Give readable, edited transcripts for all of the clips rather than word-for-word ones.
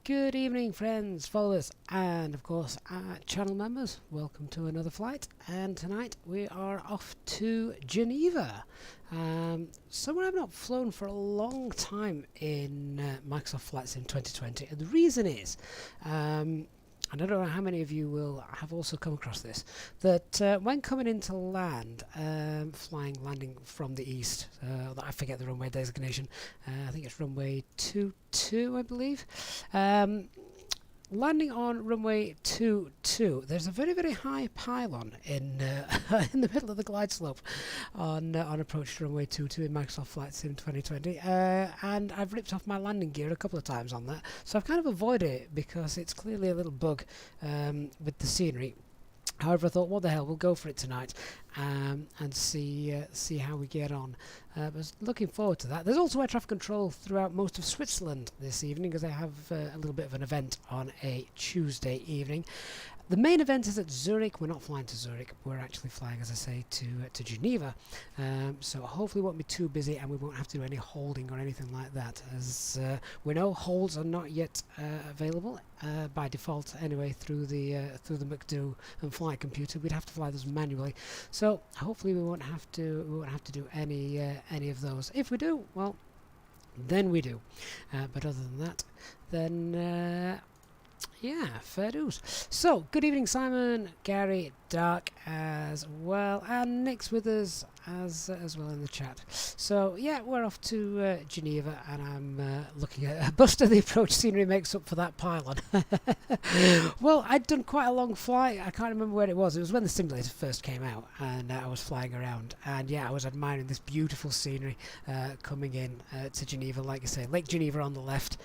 Good evening, friends, followers, and of course, channel members. Welcome to another flight. And tonight we are off to Geneva, somewhere I've not flown for a long time in Microsoft Flight Sim 2020. And the reason is, I don't know how many of you will have also come across this, that when coming into land, landing from the east, I forget the runway designation, I think it's runway 22, I believe. Landing on runway 22, there's a very, very high pylon in in the middle of the glide slope on approach to runway 22 in Microsoft Flight Sim 2020, and I've ripped off my landing gear a couple of times on that, so I've kind of avoided it because it's clearly a little bug with the scenery. However, I thought, what the hell, we'll go for it tonight and see how we get on. I was looking forward to that. There's also air traffic control throughout most of Switzerland this evening because they have a little bit of an event on a Tuesday evening. The main event is at Zurich. We're not flying to Zurich. We're actually flying, as I say, to Geneva. So hopefully it won't be too busy and we won't have to do any holding or anything like that. As we know, holds are not yet available by default anyway through the McDo and flight computer. We'd have to fly those manually. So hopefully we won't have to do any of those. If we do, well, then we do. But other than that, then. Yeah, fair dues. So, good evening, Simon, Gary, Dark as well, and Nick's with us as well in the chat. So, yeah, we're off to Geneva, and I'm looking at Buster. The approach scenery makes up for that pylon. Well, I'd done quite a long flight. I can't remember where it was. It was when the simulator first came out, and I was flying around, and yeah, I was admiring this beautiful scenery coming in to Geneva. Like I say, Lake Geneva on the left,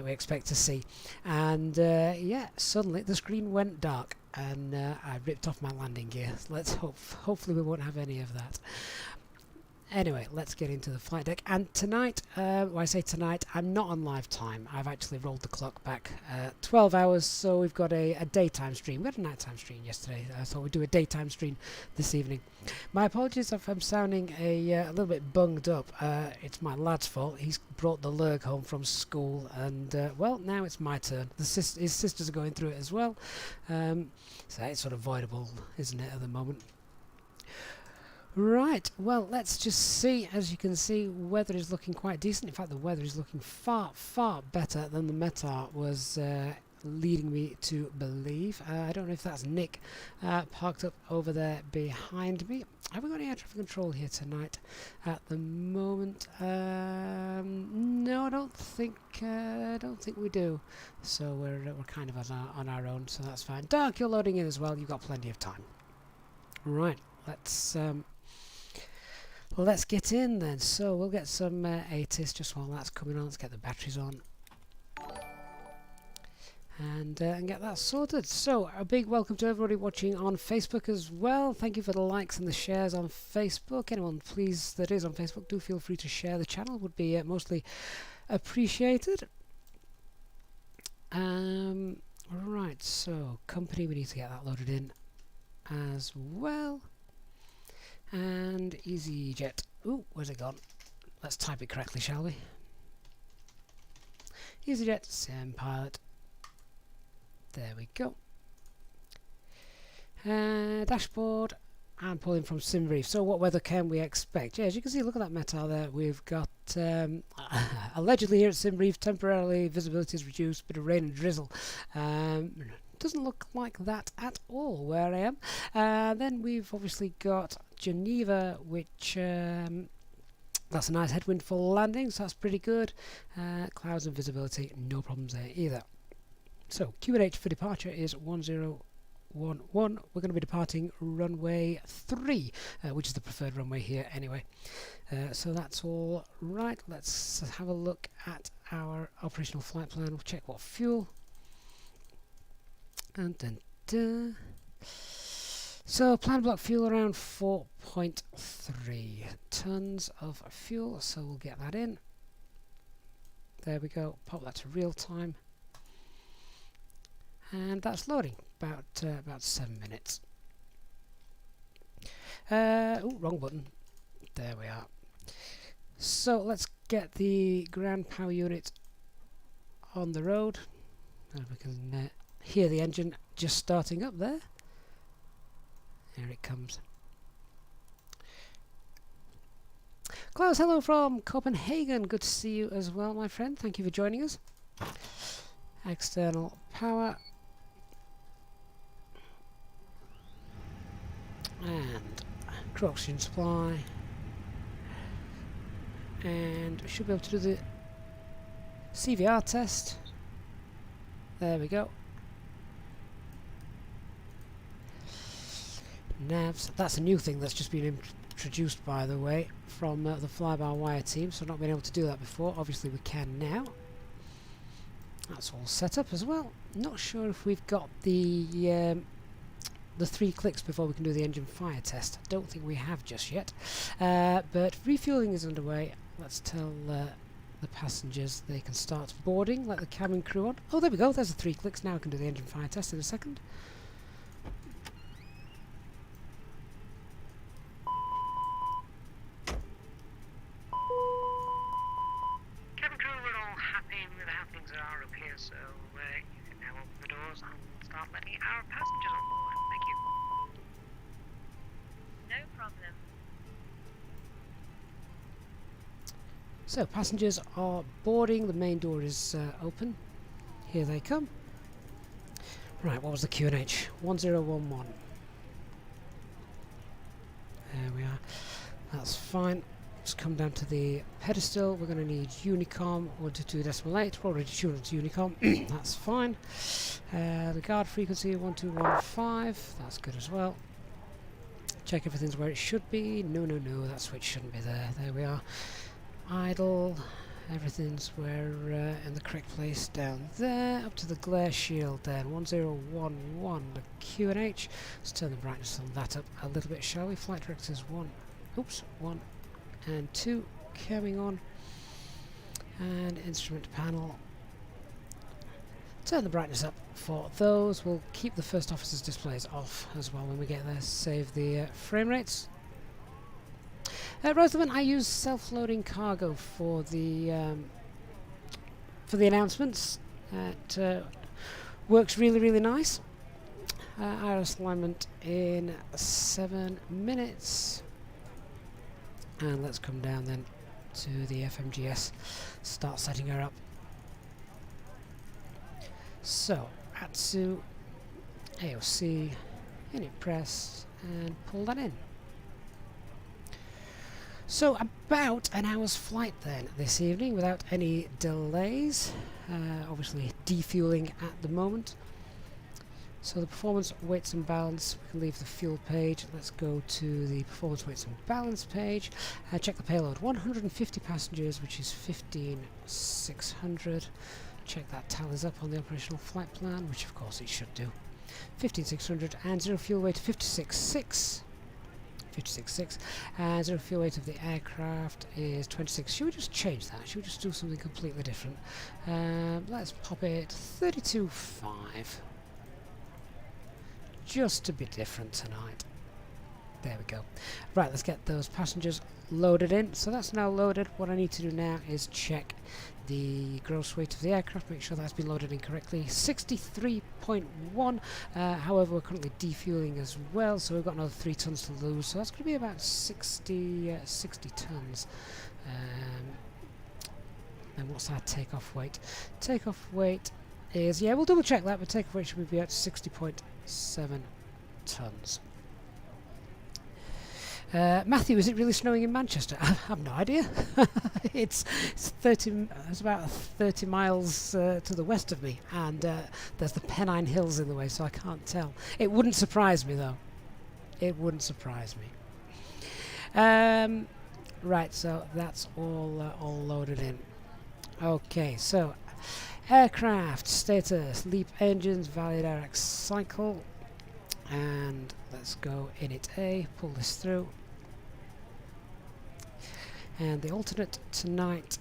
we expect to see, and yeah, suddenly the screen went dark and I ripped off my landing gear. Let's hopefully we won't have any of that. Anyway, let's get into the flight deck. And tonight, when I say tonight, I'm not on live time. I've actually rolled the clock back 12 hours, so we've got a daytime stream. We had a nighttime stream yesterday. I thought we'd do a daytime stream this evening. My apologies if I'm sounding a little bit bunged up. It's my lad's fault. He's brought the lurg home from school, and well, now it's my turn. His sisters are going through it as well, so it's sort of avoidable, isn't it, at the moment? Right, well, let's just see. As you can see, weather is looking quite decent. In fact, the weather is looking far, far better than the METAR was leading me to believe. I don't know if that's Nick parked up over there behind me. Have we got any air traffic control here tonight at the moment? No, I don't think we do. So we're kind of on our own, so that's fine. Dark, you're loading in as well. You've got plenty of time. Right, let's get in then. So we'll get some ATIS just while that's coming on. Let's get the batteries on and get that sorted. So a big welcome to everybody watching on Facebook as well. Thank you for the likes and the shares on Facebook. Anyone please that is on Facebook, do feel free to share the channel. Would be mostly appreciated. Right, so company, we need to get that loaded in as well. And Easyjet. Ooh, where's it gone? Let's type it correctly, shall we? Easyjet, sim pilot. There we go. Dashboard. I'm pulling from SimBrief. So what weather can we expect? Yeah, as you can see, look at that METAR there. We've got allegedly here at SimBrief, temporarily visibility is reduced, bit of rain and drizzle. Doesn't look like that at all where I am. Then we've obviously got Geneva, which that's a nice headwind for landing, so that's pretty good. Clouds and visibility, no problems there either. So QNH for departure is 1011. We're going to be departing runway 3, which is the preferred runway here anyway. So that's all right. Let's have a look at our operational flight plan. We'll check what fuel. So planned block fuel around 4.3 tons of fuel, so we'll get that in. There we go, pop that to real time, and that's loading about 7 minutes. Oh, wrong button. There we are. So let's get the ground power unit on the road. And we can hear the engine just starting up there. Here it comes. Klaus, hello from Copenhagen. Good to see you as well, my friend. Thank you for joining us. External power. And crew oxygen supply. And we should be able to do the CVR test. There we go. Navs. That's a new thing that's just been introduced, by the way, from the FlyByWire team, so not been able to do that before. Obviously we can now. That's all set up as well. Not sure if we've got the 3 clicks before we can do the engine fire test. I don't think we have just yet. But refueling is underway. Let's tell the passengers they can start boarding, let the cabin crew on. Oh, there we go. There's the 3 clicks. Now we can do the engine fire test in a second. Cabin crew, we're all happy with how things are up here, so you can now open the doors and start letting our passengers on board. Thank you. No problem. So passengers are boarding. The main door is open. Here they come. Right, what was the QNH? 1011. There we are. That's fine. Let's come down to the pedestal. We're going to need Unicom 122.8. We're already tuned to Unicom. That's fine. The guard frequency 1215. That's good as well. Check everything's where it should be. No, that switch shouldn't be there. There we are. Idle, everything's where in the correct place down there. Up to the glare shield then, 1011, the QNH. Let's turn the brightness on that up a little bit, shall we? Flight directors 1 and 2 coming on, and instrument panel. Turn the brightness up for those. We'll keep the first officer's displays off as well when we get there. Save the frame rates. Rosamund, I use self-loading cargo for the announcements. It works really nice. IRS alignment in 7 minutes, and let's come down then to the FMGS. Start setting her up. So ATSU, AOC, init press, and pull that in. So about an hour's flight then this evening without any delays. Obviously defueling at the moment. So the performance, weights and balance, we can leave the fuel page. Let's go to the performance, weights and balance page. Check the payload, 150 passengers, which is 15,600. Check that tallies up on the operational flight plan, which of course it should do. 15,600, and zero fuel weight 56.6. 56.6, and zero fuel weight of the aircraft is 26. Should we just change that? Should we just do something completely different? Let's pop it 32.5. Just to be different tonight. There we go. Right, let's get those passengers loaded in. So that's now loaded. What I need to do now is check the gross weight of the aircraft, make sure that's been loaded in correctly. 63.1. However, we're currently defueling as well, so we've got another 3 tons to lose. So that's going to be about 60 tons. And what's our takeoff weight? Takeoff weight is, yeah, we'll double check that, but takeoff weight should be at 60.7 tons. Matthew, is it really snowing in Manchester? I have no idea. it's about 30 miles to the west of me, and there's the Pennine Hills in the way, so I can't tell. It wouldn't surprise me though. It wouldn't surprise me. Right, so that's all loaded in. Okay, so aircraft status: LEAP engines, valid RX cycle, and let's go init A. Pull this through. And the alternate tonight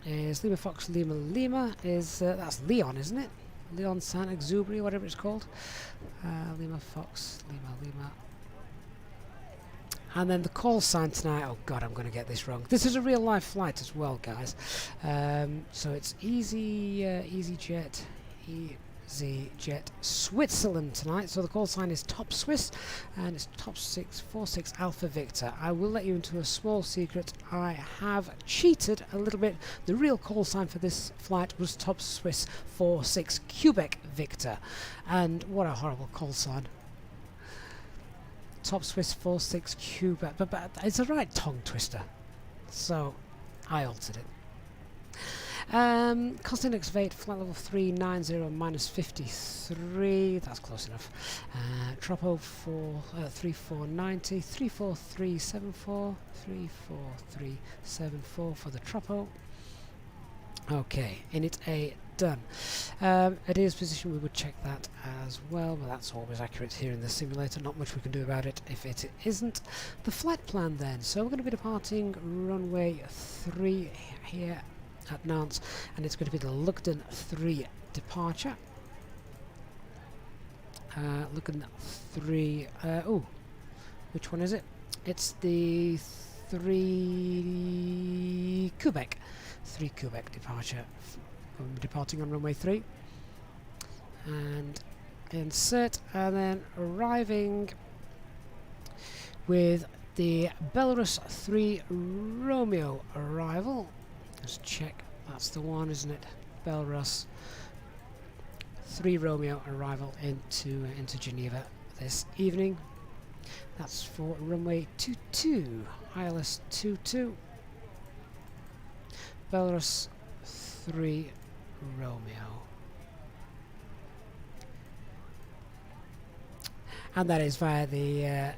is Lima Fox Lima Lima. That's Leon, isn't it? Leon San Exubri, whatever it's called. Lima Fox Lima Lima. And then the call sign tonight. Oh God, I'm going to get this wrong. This is a real life flight as well, guys. So it's Easyjet, Easyjet Switzerland tonight. So the call sign is Top Swiss, and it's Top 646 Alpha Victor. I will let you into a small secret. I have cheated a little bit. The real call sign for this flight was Top Swiss 46 Quebec Victor, and what a horrible call sign. Top Swiss 46 Quebec, but it's a right tongue twister, so I altered it. Cost index VATE, flight level 390 minus 53, that's close enough. Tropo for 3490, 34374, 34374 for the Tropo. Okay, init A, done. It is position, we would check that as well, but that's always accurate here in the simulator, not much we can do about it if it isn't. The flight plan then, so we're going to be departing runway 3 here at Nantes, and it's going to be the Lugden 3 departure. Lugden 3, oh, which one is it? It's the 3 Quebec departure. Departing on runway 3, and insert, and then arriving with the Belarus 3 Romeo arrival. Let's check, that's the one, isn't it? Belarus 3 Romeo arrival into Geneva this evening. That's for runway 22, ILS 22, Belarus 3 Romeo. And that is via the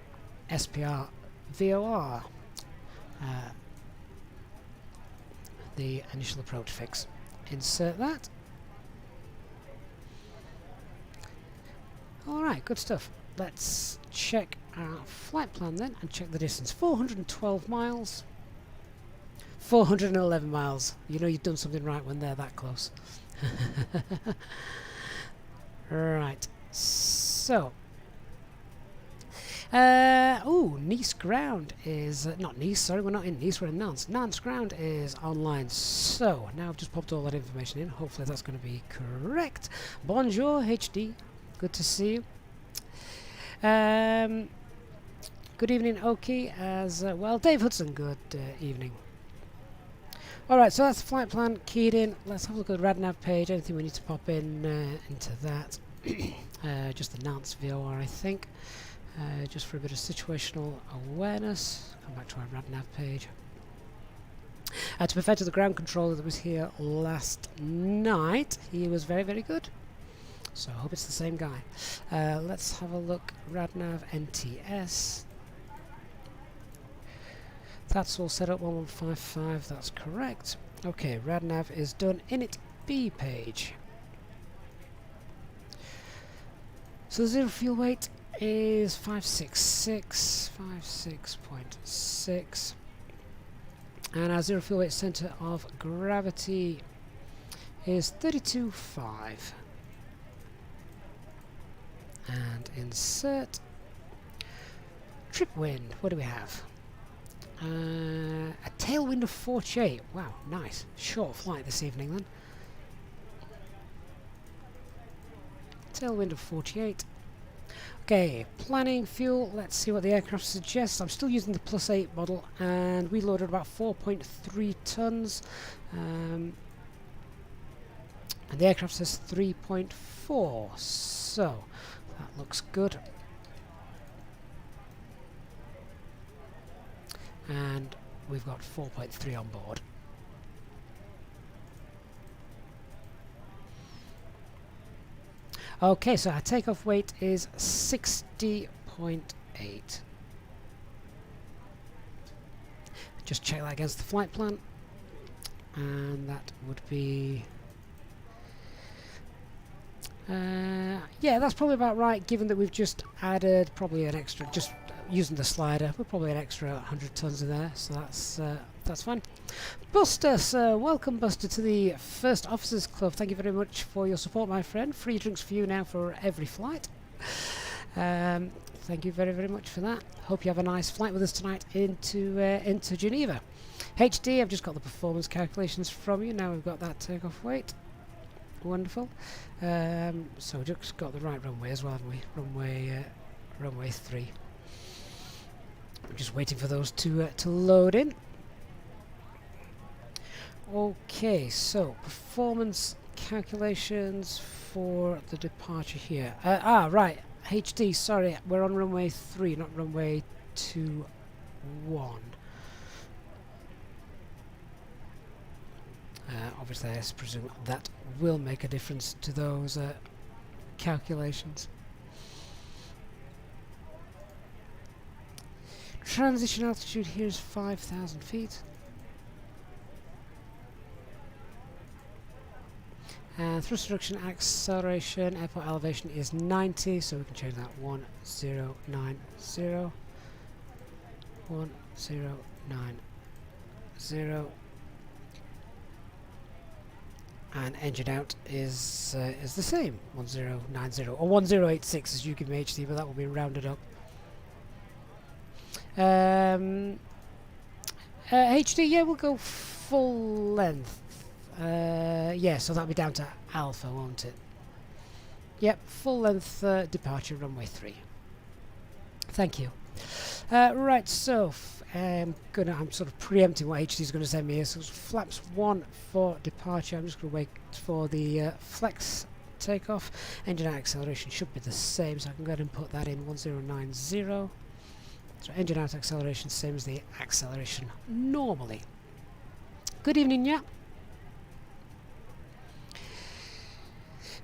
SPR VOR, the initial approach fix. Insert that. Alright, good stuff. Let's check our flight plan then and check the distance. 412 miles. 411 miles. You know you've done something right when they're that close. Right. So. Nice ground is... not Nice, sorry, we're not in Nice, we're in Nantes. Nantes ground is online. So, now I've just popped all that information in. Hopefully that's going to be correct. Bonjour, HD. Good to see you. Good evening, Oki, as well. Dave Hudson, good evening. Alright, so that's the flight plan keyed in. Let's have a look at the RadNav page. Anything we need to pop in into that. Just the Nantes VOR, I think. Just for a bit of situational awareness. Come back to our RadNav page. To be fair to the ground controller that was here last night, he was very, very good. So I hope it's the same guy. Let's have a look. RadNav NTS. That's all set up 1155, that's correct. Okay, RadNav is done. Init B page. So the zero fuel weight is 566.6, and our zero fuel weight center of gravity is 32.5. And insert trip wind. What do we have? A tailwind of 48. Wow, nice. Short flight this evening then. Tailwind of 48. Okay, planning fuel. Let's see what the aircraft suggests. I'm still using the +8 model, and we loaded about 4.3 tons. And the aircraft says 3.4. So that looks good. And we've got 4.3 on board. Okay, so our takeoff weight is 60.8. Just check that against the flight plan, and that would be yeah, that's probably about right, given that we've just added probably an extra, just using the slider, we're probably an extra 100 tons in there, so that's fine. Buster, sir, welcome Buster to the First Officers Club. Thank you very much for your support, my friend. Free drinks for you now for every flight. Thank you very, very much for that. Hope you have a nice flight with us tonight into Geneva. HD, I've just got the performance calculations from you. Now we've got that takeoff weight. Wonderful. So we just got the right runway as well, haven't we? Runway 3. I'm just waiting for those to load in. Okay, so performance calculations for the departure here. Right, HD, sorry, we're on runway 3, not runway 21. Obviously, I presume that will make a difference to those calculations. Transition altitude here is 5,000 feet. Thrust reduction acceleration, airport elevation is 90, so we can change that 1090. 1090. And engine out is the same, 1090 or 1086 as you give me HD, but that will be rounded up. HD, yeah, we'll go full length. Yeah, so that'll be down to alpha, won't it? Yep, full length departure runway 3. Thank you. Right, so I'm sort of preempting what HD is going to send me here. So flaps 1 for departure. I'm just going to wait for the flex takeoff. Engine out acceleration should be the same, so I can go ahead and put that in 1090. So engine out acceleration, same as the acceleration normally. Good evening, yeah.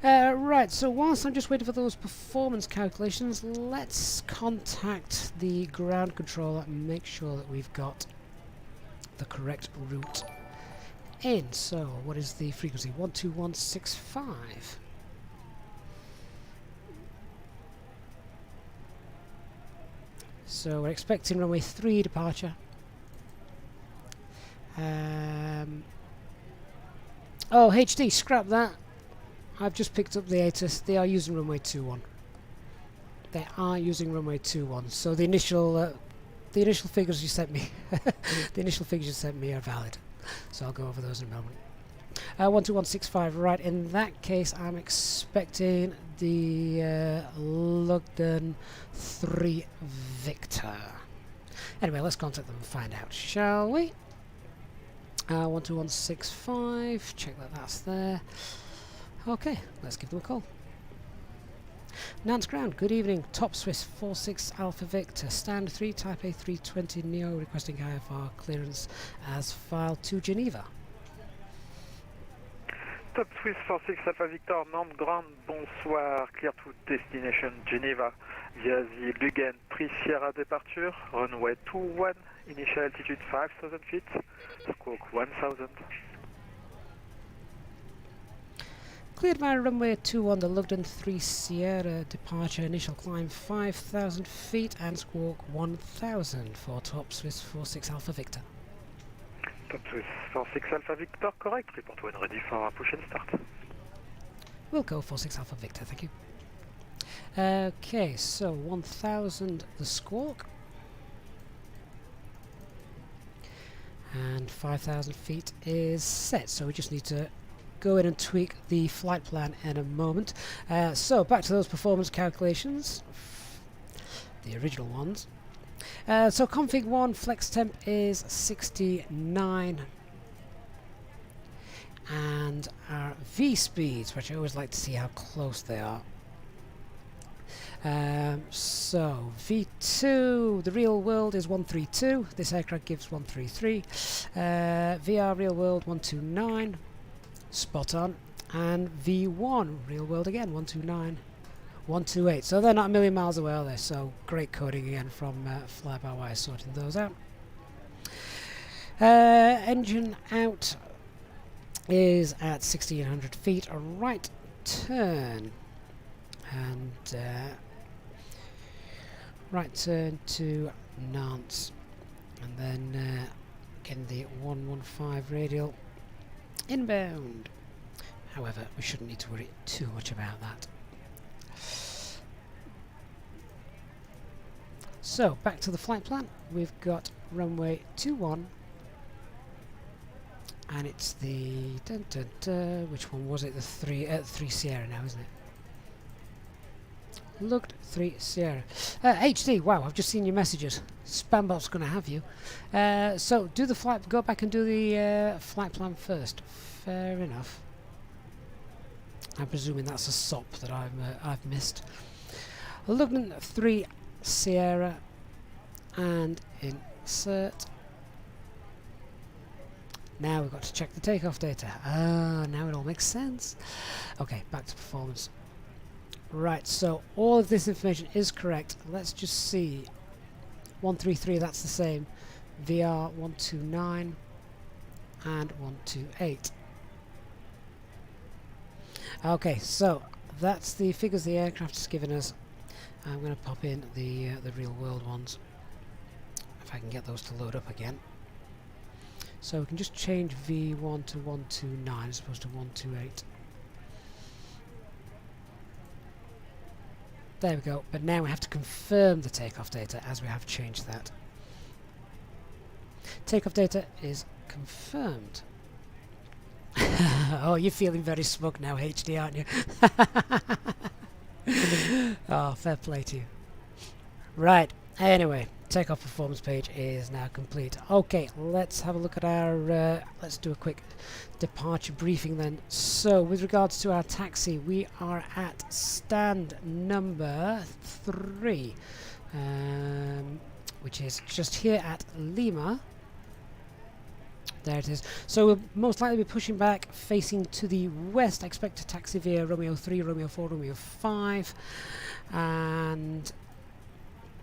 Right, so whilst I'm just waiting for those performance calculations, let's contact the ground controller and make sure that we've got the correct route in. So, what is the frequency? 12165. So, we're expecting runway 3 departure. Oh, HD, scrap that. I've just picked up the ATIS. They are using runway 21. They are using runway 21. So the initial figures you sent me, the initial figures you sent me are valid. So I'll go over those in a moment. 12165. Right. In that case, I'm expecting the Lugden 3 Victor. Anyway, let's contact them and find out, shall we? 12165. Check that that's there. Okay, let's give them a call. Nantes ground, good evening. Top Swiss 46 Alpha Victor, stand 3 Type A320 Neo requesting IFR clearance as filed to Geneva. Top Swiss 46 Alpha Victor, Nantes ground, bonsoir, clear to destination Geneva via the Lugden 3 Sierra departure, runway 21, initial altitude 5,000 feet, squawk 1,000. Cleared via runway 21, the Lugden 3 Sierra departure, initial climb 5,000 feet and squawk 1,000 for Top Swiss 46 Alpha Victor. Top Swiss 46 Alpha Victor, correct. Report when ready for push and start. We'll go 46 Alpha Victor, thank you. Okay, so 1,000 the squawk. And 5,000 feet is set, so we just need to go in and tweak the flight plan in a moment. So back to those performance calculations, the original ones. So config 1 flex temp is 69, and our V speeds, which I always like to see how close they are. So V2, the real world is 132. This aircraft gives 133. VR real world 129. Spot on. And V1 real world again 129. 128. So they're not a million miles away, are they? So great coding again from FlyByWire sorting those out. Engine out is at 1,600 feet. A right turn. And right turn to Nantes. And then again the 115 radial inbound. However, we shouldn't need to worry too much about that. So, back to the flight plan. We've got runway 21 And it's the which one was it? The 3 Sierra now, isn't it? Looked 3 Sierra. HD. Wow, I've just seen your messages. Spambot's going to have you. So do the flight. Go back and do the flight plan first. Fair enough. I'm presuming that's a SOP that I've missed. Looking 3 Sierra and insert. Now we've got to check the takeoff data. Ah, now it all makes sense. Okay, back to performance. Right, so all of this information is correct. Let's just see. 133, that's the same. VR 129 and 128. Okay, so that's the figures the aircraft has given us. I'm going to pop in the real world ones, if I can get those to load up again. So we can just change V1 to 129 as opposed to 128. There we go, but now we have to confirm the takeoff data as we have changed that. Takeoff data is confirmed. Oh, you're feeling very smug now, HD, aren't you? Oh, fair play to you. Right, anyway, takeoff performance page is now complete. Okay, let's have a look at our, let's do a quick departure briefing then. So, with regards to our taxi, we are at stand number 3, which is just here at Lima. There it is. So we'll most likely be pushing back, facing to the west. I expect to taxi via Romeo 3, Romeo 4, Romeo 5, and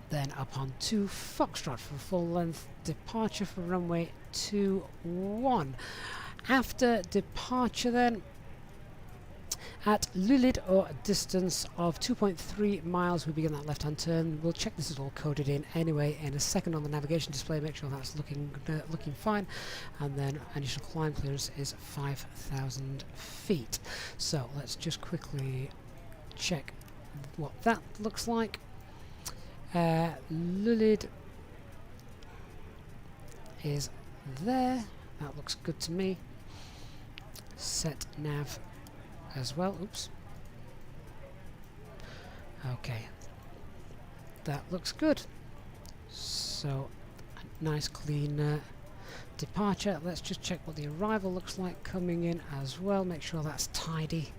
then up on to Foxtrot for full length departure for runway 21. After departure then, at Lulid, or a distance of 2.3 miles, we begin that left-hand turn. We'll check this is all coded in anyway in a second on the navigation display, make sure that's looking fine. And then initial climb clearance is 5,000 feet. So let's just quickly check what that looks like. Lulid is there. That looks good to me. Set nav as well. Oops. Okay. That looks good. So, a nice clean departure. Let's just check what the arrival looks like coming in as well. Make sure that's tidy.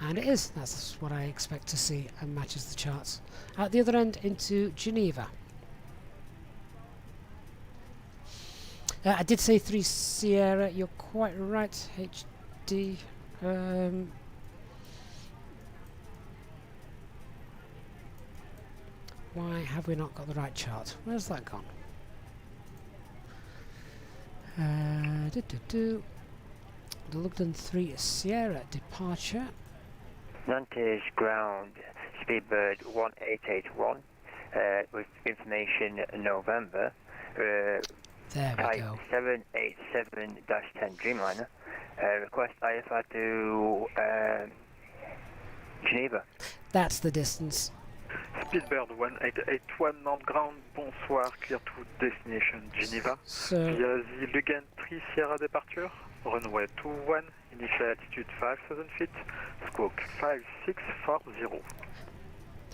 And it is. That's what I expect to see and matches the charts. At the other end into Geneva. I did say 3 Sierra, you're quite right, HD. Why have we not got the right chart? Where's that gone? The Lugden 3 Sierra departure. Nantes ground, Speedbird 1881, with information November. There we go. 787-10 Dreamliner. Request IFR to Geneva. That's the distance. Speedbird 1881 Nantes ground, bonsoir, clear to destination Geneva. So Via the Lugan 3 Sierra departure, runway 21, initial altitude 5,000 feet, squawk 5640.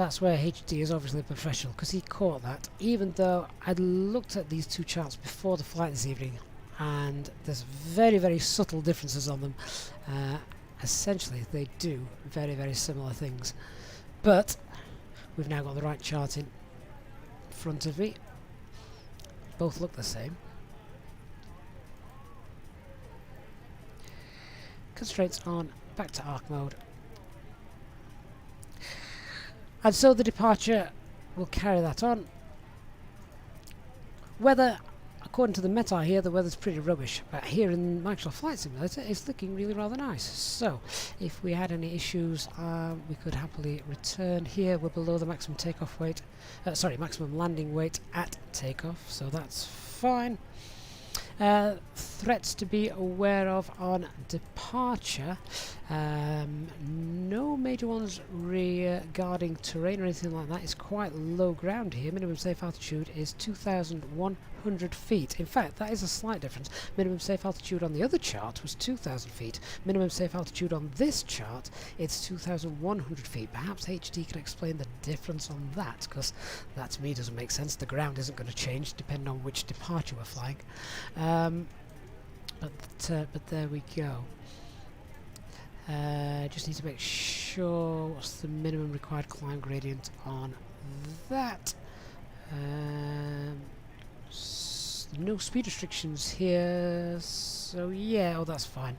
that's where HD is obviously a professional, because he caught that, even though I'd looked at these two charts before the flight this evening, and there's very, very subtle differences on them. Essentially, they do very, very similar things. But we've now got the right chart in front of me. Both look the same. Constraints on, back to arc mode. And so the departure will carry that on. Weather, according to the METAR here, the weather's pretty rubbish. But here in Microsoft Flight Simulator, it's looking really rather nice. So, if we had any issues, we could happily return. Here we're below the maximum takeoff weight. Maximum landing weight at takeoff. So that's fine. Threats to be aware of on departure. No major ones regarding terrain or anything like that. It's quite low ground here. Minimum safe altitude is 2,100 feet. In fact, that is a slight difference. Minimum safe altitude on the other chart was 2,000 feet. Minimum safe altitude on this chart is 2,100 feet. Perhaps HD can explain the difference on that, because that to me doesn't make sense. The ground isn't going to change depending on which departure we're flying. But there we go. Just need to make sure what's the minimum required climb gradient on that. No speed restrictions here, so yeah, oh that's fine.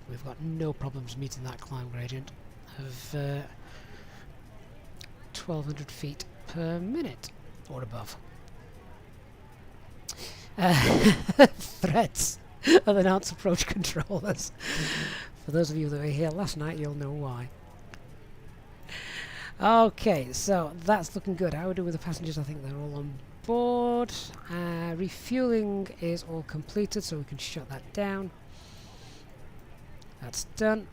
We've got no problems meeting that climb gradient of 1,200 feet per minute or above. Threats of the Nantes approach controllers. For those of you that were here last night, you'll know why. Okay, so that's looking good. How are we doing with the passengers? I think they're all on board. Refueling is all completed, so we can shut that down. That's done.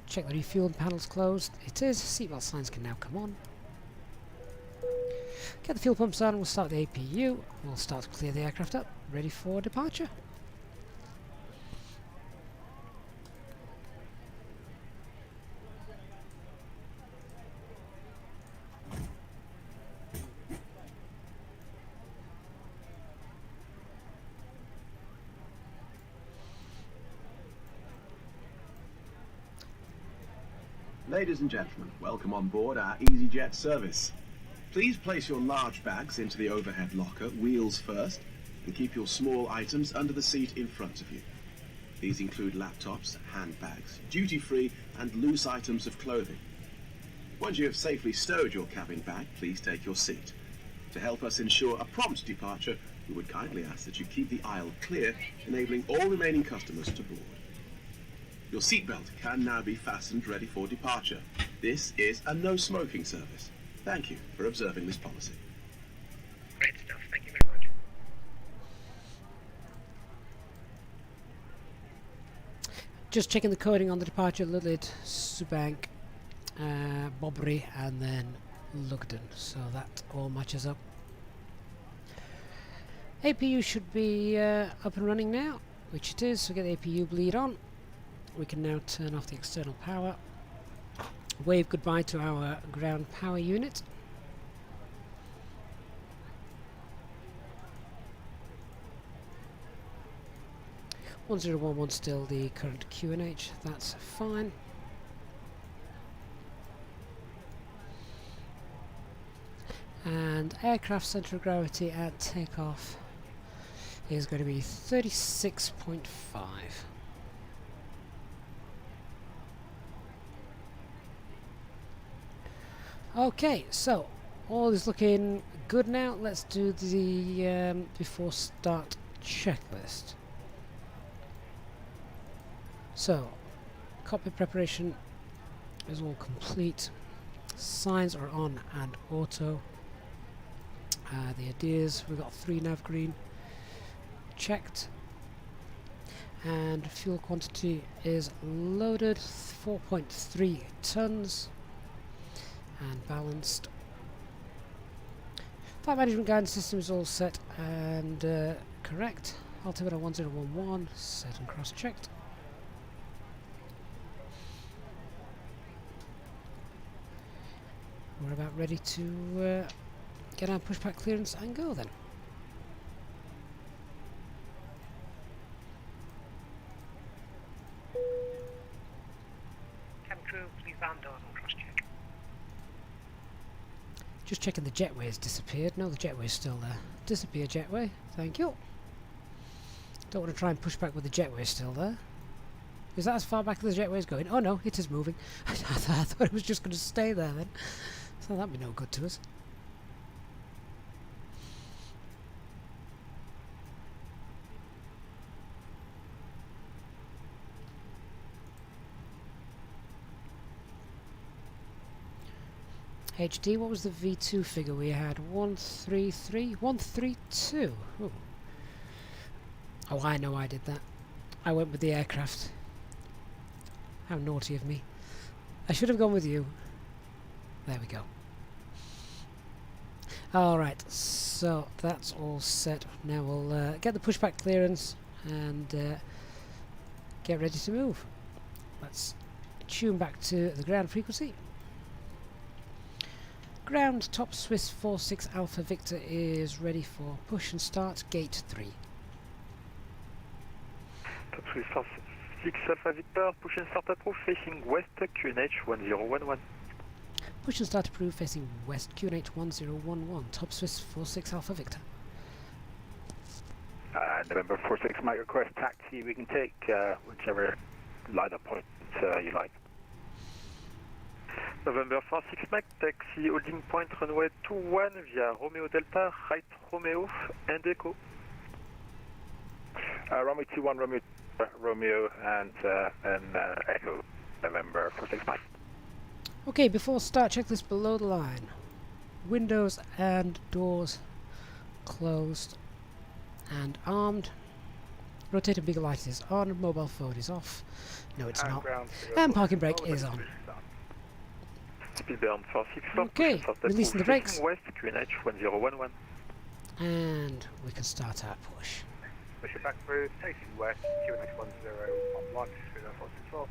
Check the refueling panels closed. It is. Seatbelt signs can now come on. Get the fuel pumps on, we'll start the APU, we'll start to clear the aircraft up, ready for departure. Ladies and gentlemen, welcome on board our Easyjet service. Please place your large bags into the overhead locker, wheels first, and keep your small items under the seat in front of you. These include laptops, handbags, duty-free and loose items of clothing. Once you have safely stowed your cabin bag, please take your seat. To help us ensure a prompt departure, we would kindly ask that you keep the aisle clear, enabling all remaining customers to board. Your seatbelt can now be fastened ready for departure. This is a no-smoking service. Thank you for observing this policy. Great stuff. Thank you very much. Just checking the coding on the departure: Lillid, Subank, Bobbery, and then Lugden. So that all matches up. APU should be up and running now, which it is. So get the APU bleed on. We can now turn off the external power. Wave goodbye to our ground power unit. (1011) still the current QNH, that's fine. And aircraft centre of gravity at takeoff is going to be 36.5. Okay, so all is looking good now. Let's do the before start checklist. So, cockpit preparation is all complete. Signs are on and auto. The ideas, we've got 3 nav green checked. And fuel quantity is loaded, 4.3 tons. And balanced. Flight management guidance system is all set and correct. Altimeter 1011 set and cross-checked. We're about ready to get our pushback clearance and go then. Cabin crew, please land on cross-check. Just checking the jetway has disappeared. No, the jetway's still there. Disappear jetway. Thank you. Don't want to try and push back with the jetway still there. Is that as far back as the jetway is going? Oh no, it is moving. I thought it was just going to stay there then. So that'd be no good to us. HD, what was the V2 figure we had? 133? 132. Ooh. Oh, I know I did that. I went with the aircraft. How naughty of me. I should have gone with you. There we go. Alright, so that's all set. Now we'll get the pushback clearance and get ready to move. Let's tune back to the ground frequency. Ground top Swiss 46 Alpha Victor is ready for push and start gate 3. Top Swiss 46 Alpha Victor, push and start approved, facing west, QNH 1011. Push and start approved, facing west, QNH 1011, top Swiss 46 Alpha Victor. November 46 Mike, request taxi. We can take whichever line-up point you like. November 46 Mike, taxi holding point runway 21 via Romeo Delta, right Romeo and Echo. Runway 21, Romeo and Echo, November 46 Mike. Okay, before start, checklist below the line. Windows and doors closed and armed. Rotating beagle light is on, mobile phone is off. No, it's not. And parking brake is on. Speedburn 464. Okay, releasing the brakes. West, QNH 1011. And we can start our push. Push it back through, facing west, QNH 1011, Speedburn 464.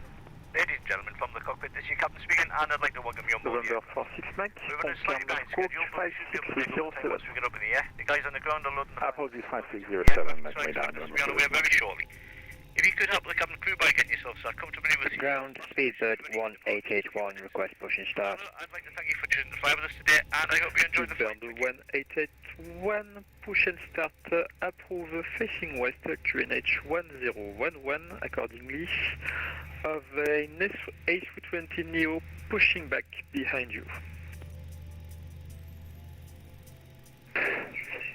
Ladies and gentlemen, from the cockpit, this is your captain speaking, and I'd like to welcome you on board. November 46 Mike, We're going to slightly confirm behind coach schedule, but 5607. once we get up in the air, the guys on the ground are loading the Apologies, 5607, make sorry, way down. to be on the way very shortly. If you could help the cabin crew by getting yourself sir, comfortably with you. Ground, Speedbird 1881, request push and start. I'd like to thank you for choosing to fly with us today, and I hope you enjoyed the flight. Speedburn 1881, push and start approve, facing west, QNH 1011, accordingly. Of an A320 Neo pushing back behind you.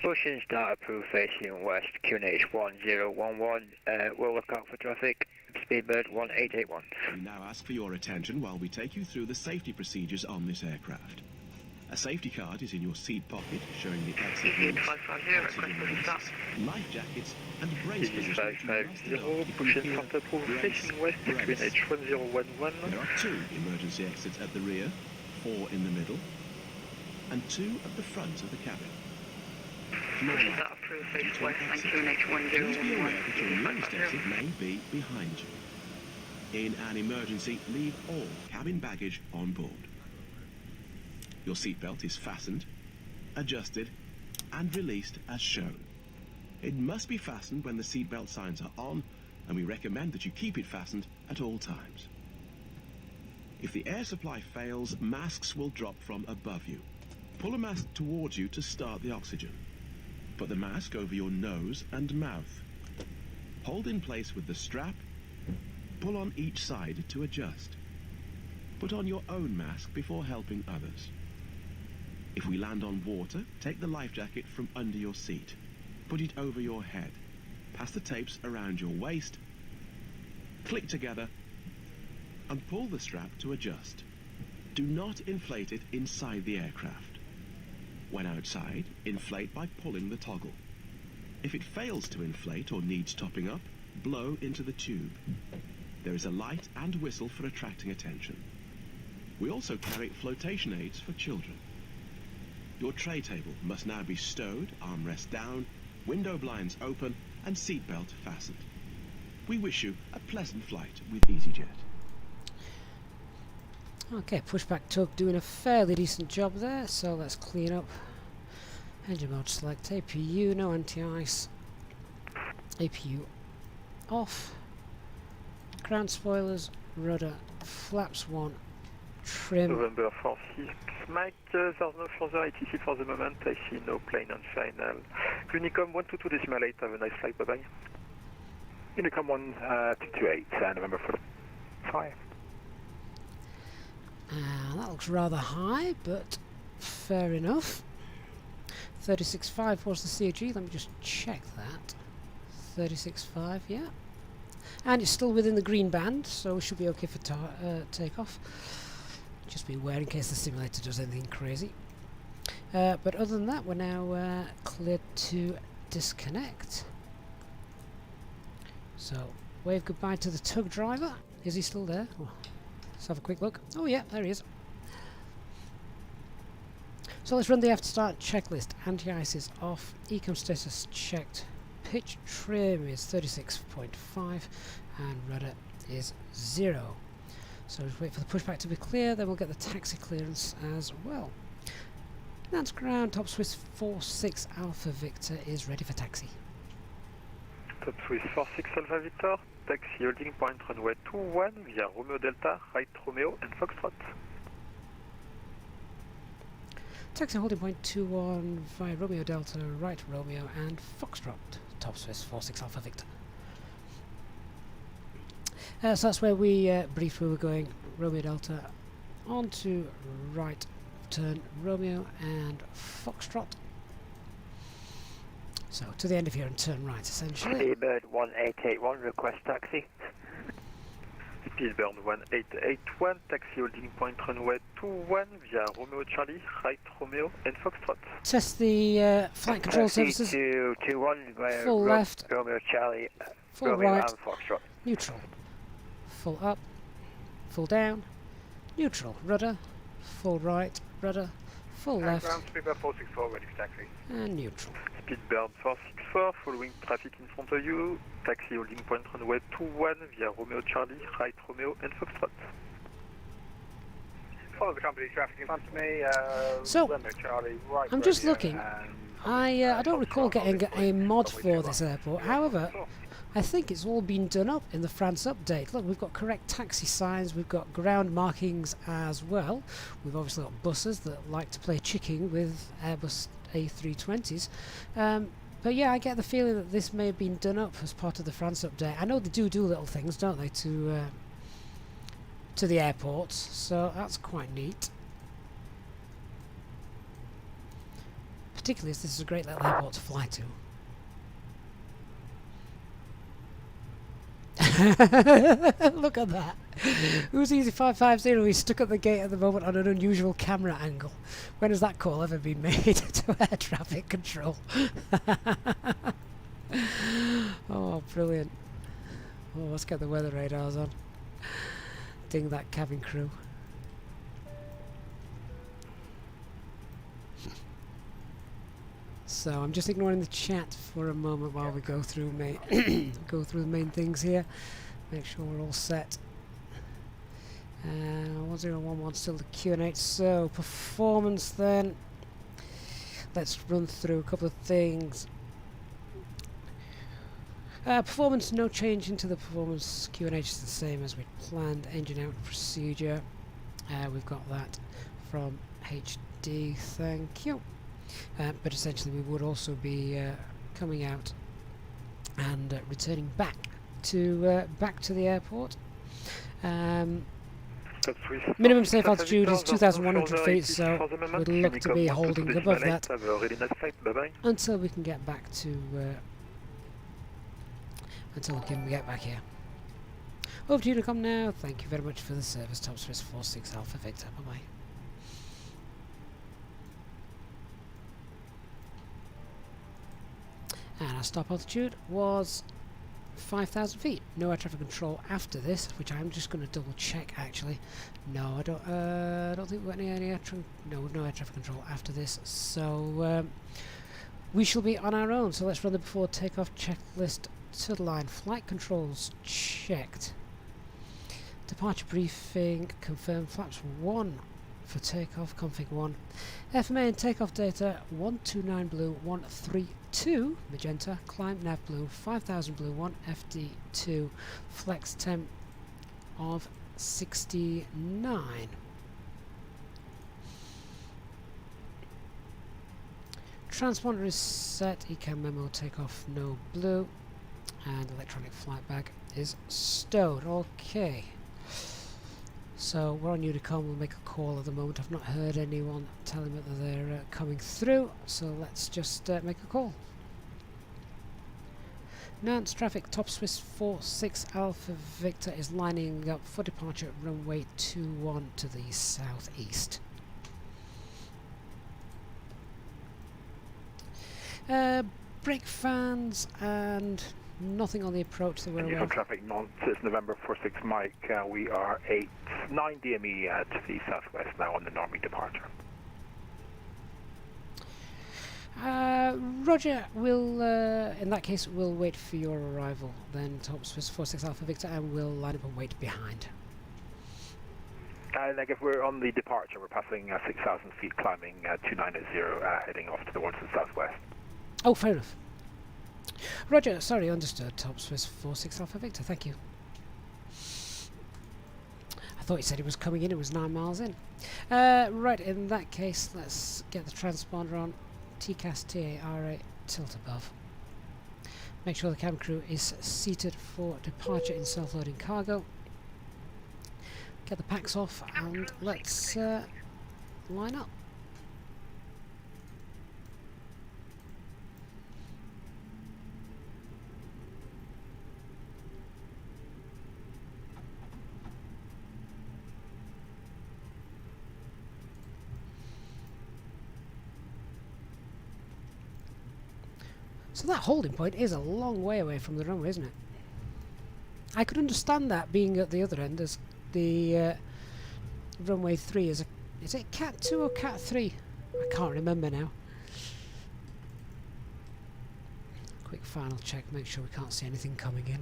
Push and start approved, facing west, QNH 1011. We'll look out for traffic. Speedbird 1881. We now ask for your attention while we take you through the safety procedures on this aircraft. A safety card is in your seat pocket, showing the exit routes, oxygen masks, life jackets, and brace positions. 550, push and start approved, facing west, QNH 1011. There are 2 emergency exits at the rear, 4 in the middle, and 2 at the front of the cabin. Floor light, Please be aware that your nearest exit may be behind you. In an emergency, leave all cabin baggage on board. Your seatbelt is fastened, adjusted, and released as shown. It must be fastened when the seatbelt signs are on, and we recommend that you keep it fastened at all times. If the air supply fails, masks will drop from above you. Pull a mask towards you to start the oxygen. Put the mask over your nose and mouth. Hold in place with the strap. Pull on each side to adjust. Put on your own mask before helping others. If we land on water, take the life jacket from under your seat. Put it over your head. Pass the tapes around your waist. Click together and pull the strap to adjust. Do not inflate it inside the aircraft. When outside, inflate by pulling the toggle. If it fails to inflate or needs topping up, blow into the tube. There is a light and whistle for attracting attention. We also carry flotation aids for children. Your tray table must now be stowed, armrest down, window blinds open, and seatbelt fastened. We wish you a pleasant flight with Easyjet. Okay, pushback tug doing a fairly decent job there, so let's clean up. Engine mode select, APU, no anti-ice. APU off. Ground spoilers, rudder, flaps 1, trim. November 46 Mike, there's no further ATC for the moment. I see no plane on final. Unicom 122.8, have a nice flight, bye bye. Unicom 1228, November 45. That looks rather high, but fair enough. 36.5 was the CAG, let me just check that. 36.5, yeah. And it's still within the green band, so we should be okay for takeoff. Just beware in case the simulator does anything crazy. But other than that, we're now cleared to disconnect. So, wave goodbye to the tug driver. Is he still there? Oh, let's have a quick look. Oh yeah, there he is. So let's run the after start checklist. Anti-ice is off, ecom status checked, pitch trim is 36.5 and rudder is 0. So just wait for the pushback to be clear, then we'll get the taxi clearance as well. Nantes ground, top Swiss 46 Alpha Victor is ready for taxi. Top Swiss 46 Alpha Victor, taxi holding point runway 21 via Romeo Delta, right Romeo and Foxtrot. Taxi holding point 21 via Romeo Delta, right Romeo and Foxtrot, top Swiss 46 Alpha Victor. So that's where we briefed we were going, Romeo Delta onto right turn Romeo and Foxtrot. So to the end of here and turn right essentially. Speedbird 1881, request taxi. Speedbird 1881, taxi holding point runway 21 via Romeo Charlie, right Romeo and Foxtrot. Test the flight control Taxi surfaces. 221 via Full left. Romeo Charlie, Full Romeo right. and Foxtrot. Neutral. Full up. Full down. Neutral. Rudder. Full right. Rudder. Full left. Ground Speedbird 464, ready for taxi. And neutral. Speedbird 464, following traffic in front of you, taxi holding point runway 21 via Romeo Charlie, right Romeo and Foxtrot. Follow the company traffic in front of me, So, Romeo Charlie, right I'm just Romeo, looking. and I don't recall Foxtrot, getting obviously, a mod probably for too this long. airport. However, I think it's all been done up in the France update. Look, we've got correct taxi signs, we've got ground markings as well. We've obviously got buses that like to play chicken with Airbus A320s. But yeah, I get the feeling that this may have been done up as part of the France update. I know they do little things, don't they, to the airports, so that's quite neat. Particularly as this is a great little airport to fly to. Look at that. Who's Easy 550? He's stuck at the gate at the moment on an unusual camera angle. When has that call ever been made to air traffic control? Oh, brilliant. Oh, let's get the weather radars on. Ding that cabin crew. So I'm just ignoring the chat for a moment while we go through go through the main things here. Make sure we're all set. 1011 still the QNH. So performance then. Let's run through a couple of things. Performance, no change into the performance. QNH is the same as we planned. Engine out procedure. We've got that from HD. Thank you. But essentially we would also be coming out and returning back to the airport. Minimum safe altitude is 2,100 feet, so we'd look to be holding above that until we can get back to until we can get back here. Over to Unicom now. Thank you very much for the service. Top Swiss 46 Alpha Victor. Bye bye. And our stop altitude was 5,000 feet. No air traffic control after this, which I'm just going to double check actually. No, I don't think we've got any air traffic. No air traffic control after this. So we shall be on our own. So let's run the before takeoff checklist to the line. Flight controls checked. Departure briefing confirmed. Flaps 1 for takeoff. Config 1. FMA and takeoff data 129 blue 132 magenta. Climb nav blue 5000 blue 1 FD2. Flex temp of 69. Transponder is set. Ecam memo takeoff no blue. And electronic flight bag is stowed. Okay. So we're on Unicom, we'll make a call at the moment. I've not heard anyone telling me that they're coming through, so let's just make a call. Nantes traffic, top Swiss 46 Alpha Victor is lining up for departure at runway 21 to the southeast. Brake fans and nothing on the approach that we're aware Uniform of. traffic, Nantes, it's November 46 Mike. We are 9 DME to the southwest now on the Normandy departure. Roger, we'll, in that case, we'll wait for your arrival. Then top Swiss 46 Alpha Victor, and we'll line up and wait behind. Like if we're on the departure, we're passing 6,000 feet, climbing 290, heading off towards the southwest. Oh, fair enough. Roger, sorry, understood. Top Swiss 46 Alpha Victor, thank you. I thought he said he was coming in, it was 9 miles in. Right, in that case, let's get the transponder on. TCAS TARA, tilt above. Make sure the cabin crew is seated for departure in self-loading cargo. Get the packs off and let's line up. So that holding point is a long way away from the runway, isn't it? I could understand that being at the other end as the runway 3 is it Cat 2 or Cat 3? I can't remember now. Quick final check, make sure we can't see anything coming in.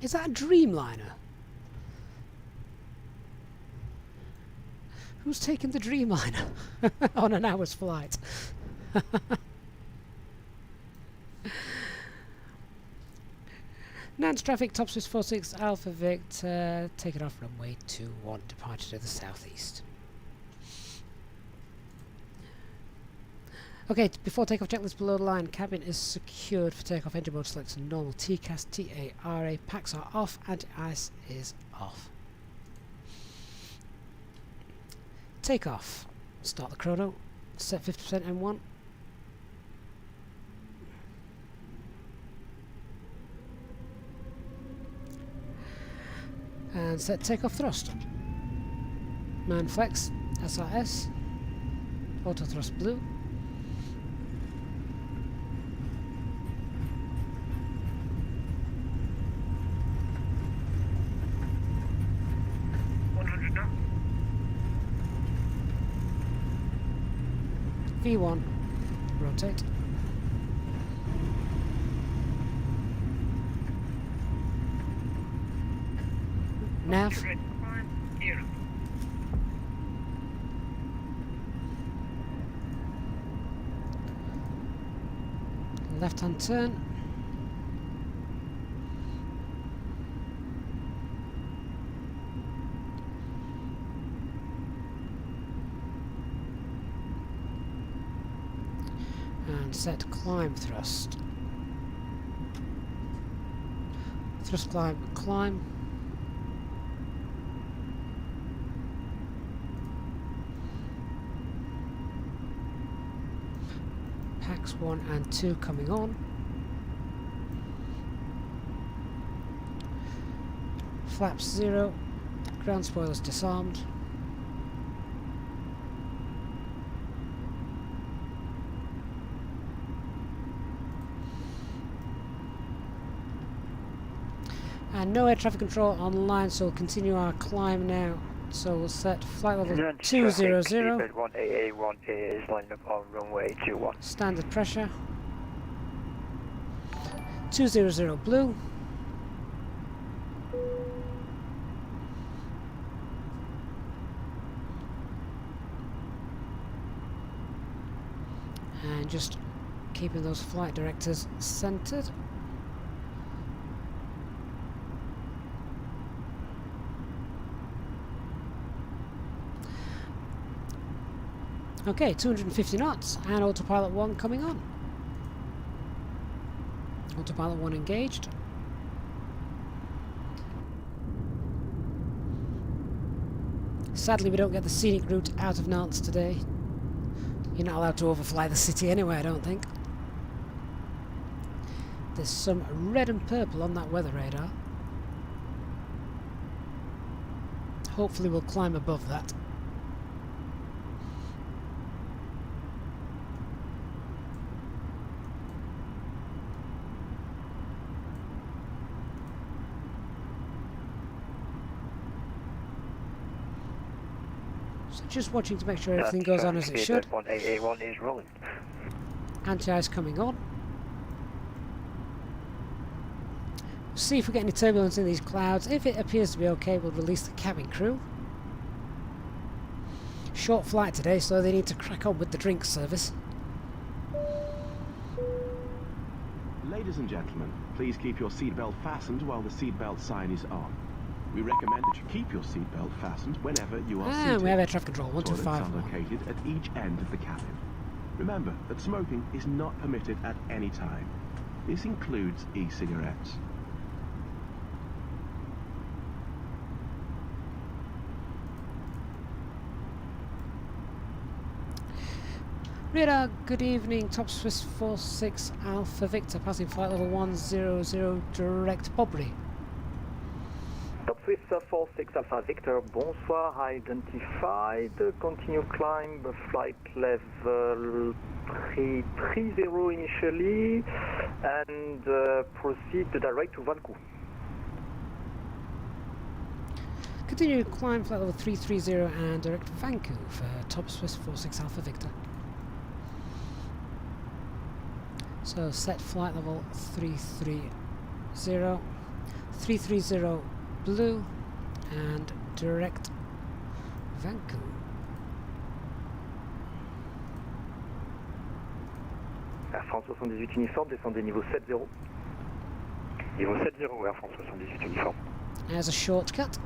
Is that a Dreamliner? Who's taking the Dreamliner on an hour's flight? Nantes traffic, top Swiss 46 Alpha Victor, take it off runway 21, departure to the southeast. Okay, before takeoff, checklist below the line. Cabin is secured for takeoff. Engine mode selects normal. TCAS TARA. Packs are off. Anti-ice is off. Takeoff. Start the chrono. Set 50% M1. And set takeoff thrust. Man flex. SRS. Auto thrust blue. V1, rotate. Nav. Left hand turn. And set climb thrust. Thrust climb, climb. Packs 1 and 2 coming on. Flaps 0. Ground spoilers disarmed. And no air traffic control online, so we'll continue our climb now. So we'll set flight level 200. 1AA1 is lining up on runway 21. Standard pressure. 200 blue. And just keeping those flight directors centered. Okay, 250 knots and autopilot 1 coming on. Autopilot 1 engaged. Sadly, we don't get the scenic route out of Nantes today. You're not allowed to overfly the city anyway, I don't think. There's some red and purple on that weather radar. Hopefully we'll climb above that. So just watching to make sure everything goes on as it should. 1881 is rolling. Anti-ice coming on. See if we get any turbulence in these clouds. If it appears to be okay, we'll release the cabin crew. Short flight today, so they need to crack on with the drink service. Ladies and gentlemen, please keep your seatbelt fastened while the seatbelt sign is on. We recommend that you keep your seatbelt fastened whenever you are seated. We have air traffic control, Toilets are 125. located at each end of the cabin. Remember that smoking is not permitted at any time. This includes e-cigarettes. Radar, good evening, Top Swiss 46 Alpha Victor, passing flight level 100 direct Bobry. Top Swiss 46 Alpha Victor, bonsoir, identified, continue climb, flight level 330 initially, and proceed direct to Valcourt. Continue climb flight level 330 and direct Vancouver, Top Swiss 46 Alpha Victor. So set flight level 330, 330 blue and direct Vancouver. Air France 78 uniforme, descendez niveau 70. Niveau 70, Air France 78 uniforme. As a shortcut.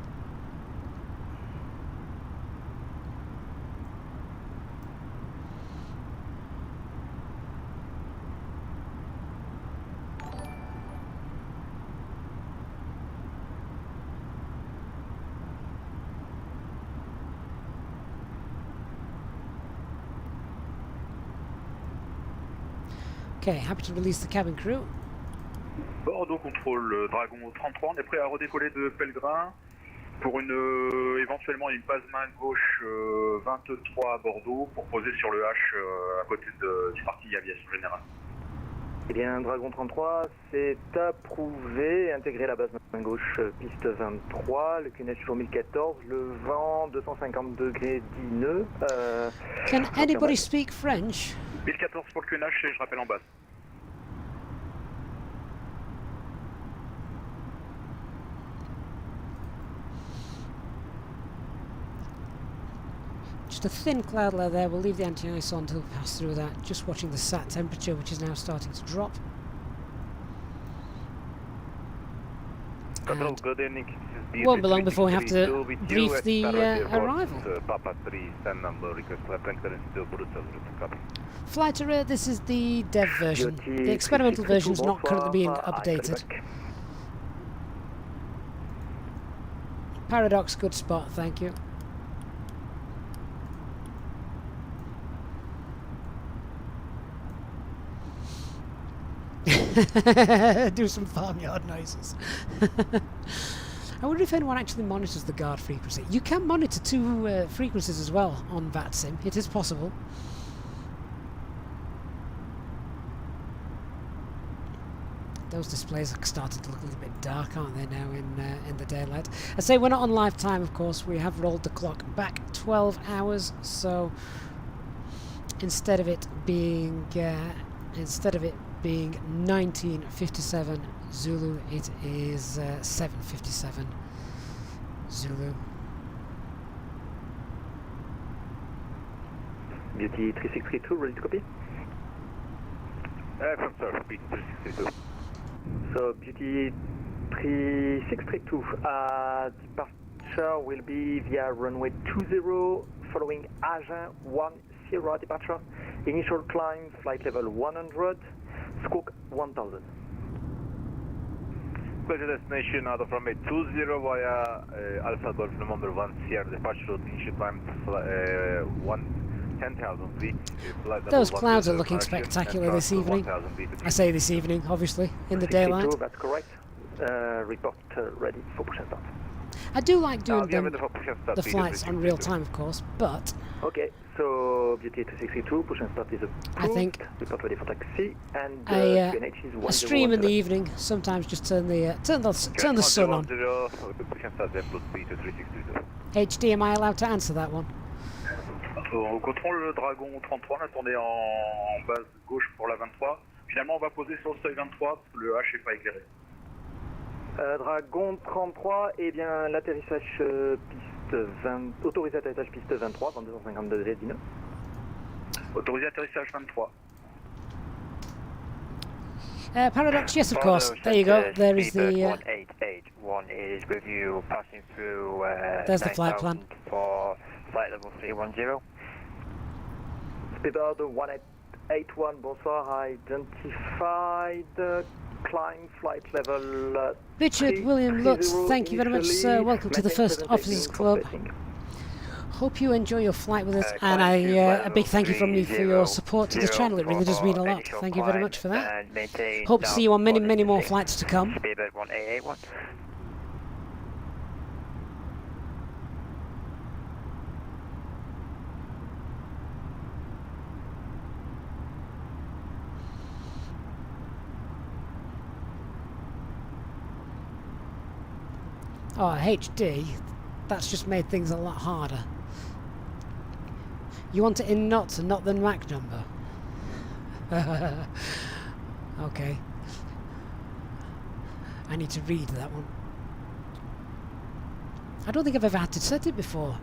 Okay, happy to release the cabin crew. Bordeaux contrôle Dragon 33, on est prêt à redécoller de Pellegrin pour une éventuellement une passe main gauche 23 à Bordeaux pour poser sur le H à côté du parking aviation générale. Eh bien, Dragon 33, c'est approuvé, intégrer la base main gauche, piste 23, le QNH sur 1014, le vent 250 degrés 10 nœuds. Can anybody speak French? 1014 pour le QNH et je rappelle en base. Just a thin cloud layer there, we'll leave the anti-ice on until we pass through that. Just watching the sat temperature, which is now starting to drop. And won't be long before we have to brief the arrival. Flight Array, this is the dev version. The experimental version is not currently being updated. Paradox, good spot, thank you. Do some farmyard noises. I wonder if anyone actually monitors the guard frequency. You can monitor two frequencies as well on VATSIM. It is possible. Those displays are starting to look a little bit dark, aren't they, now in the daylight? I say we're not on live time, of course. We have rolled the clock back 12 hours, so instead of it being 1957 Zulu, it is 7:57 Zulu. Beauty 3632, ready to copy? From sir, Beauty 3632. So, Beauty 3632, departure will be via runway 20, following Agen 10 departure. Initial climb, flight level 100, squawk 1000. Pleasure destination out of runway 20 via Alpha Golf November 1 Sierra departure route initial time 10,000 feet. Those clouds are looking spectacular this evening. I say this evening, obviously, in the daylight. That's correct. Report ready for push and start. I do like doing the flights on real time, of course, but... Okay, so Beauty 362, push and start is approved. I think report ready for taxi, and QNH is a stream in the evening, sometimes just turn the sun on. HD, am I allowed to answer that one? On contrôle le Dragon 33, on attendait en base gauche pour la 23. Finalement, on va poser sur le seuil 23 parce que le H n'est pas éclairé. Dragon 33, eh bien l'atterrissage piste 20, autorisé atterrissage piste 23, 250 degrés 19. Autorisé atterrissage 23. Paradox, yes, of course. There you go. There is the. 1881 is with you passing through. There's the flight plan. For flight level 310. Speedbird 1881, bonsoir, identified. Climb flight level. Richard William Lutz, thank you very much, sir. Welcome to the First Officers Club. Hope you enjoy your flight with us, and a big thank you from me for your support to the channel. It really does mean a lot. Thank you very much for that. Hope to see you on many, many more flights to come. Speedbird 1881. Oh, HD, that's just made things a lot harder. You want it in knots and not the Mach number? Okay. I need to read that one. I don't think I've ever had to set it before.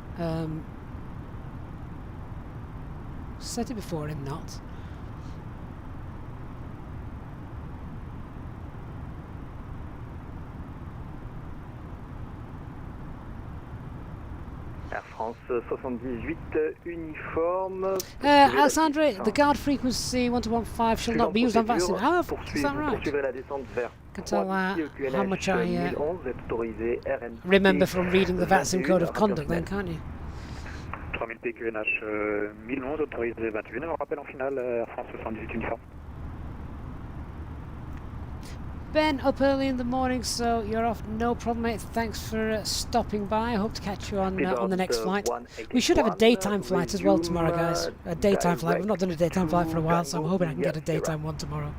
Set it before in knots. Air France 78 uniforme. Alexandre, the guard frequency 1215 shall not be used on VATSIM. Oh, is that right? Can tell how much I remember from reading the VATSIM Code of Conduct then, can't you? 3000 PQNH 1011, autorisé 21, rappel en finale, Air France 78 uniforme. Ben, up early in the morning, so you're off, no problem, mate. Thanks for stopping by. I hope to catch you on the next flight. We should have a daytime flight as well tomorrow, guys. A daytime flight. We've not done a daytime flight for a while, so I'm hoping I can get a daytime one tomorrow.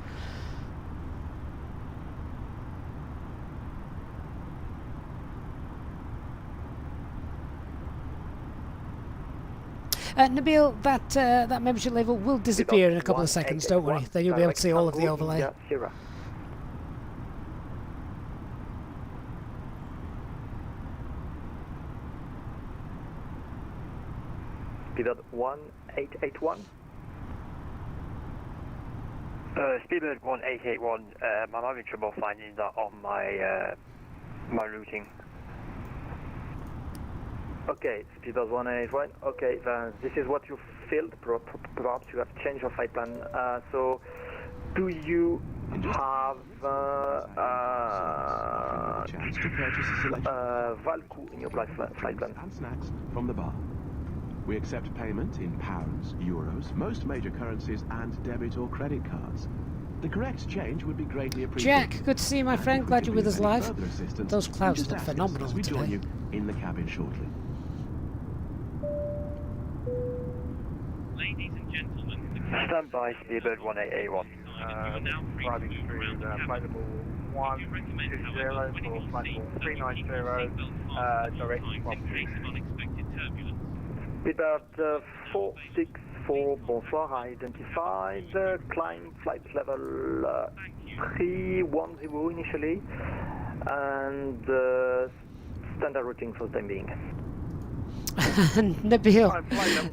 Nabil, that membership label will disappear in a couple of seconds, don't worry. Then you'll be able to see all of the overlay. Speedbird 1881. Speedbird 1881. I'm having trouble finding that on my routing. Okay, Speedbird 1881. Okay, this is what you filled. Perhaps you have changed your flight plan. So, do you have Valku in your flight plan? And snacks from the bar. We accept payment in pounds, euros, most major currencies, and debit or credit cards. The correct change would be greatly appreciated. Jack, good to see you, my friend. Glad you're with us live. Those clouds look phenomenal we join today. you in the cabin shortly. Ladies and gentlemen, Stand by, Speedbird 1881. Driving through flight level 120 for flight level 390, direct from Speedbird 464, bonsoir, identified, climb flight level 310 initially, and standard routing for the time being. Nabil,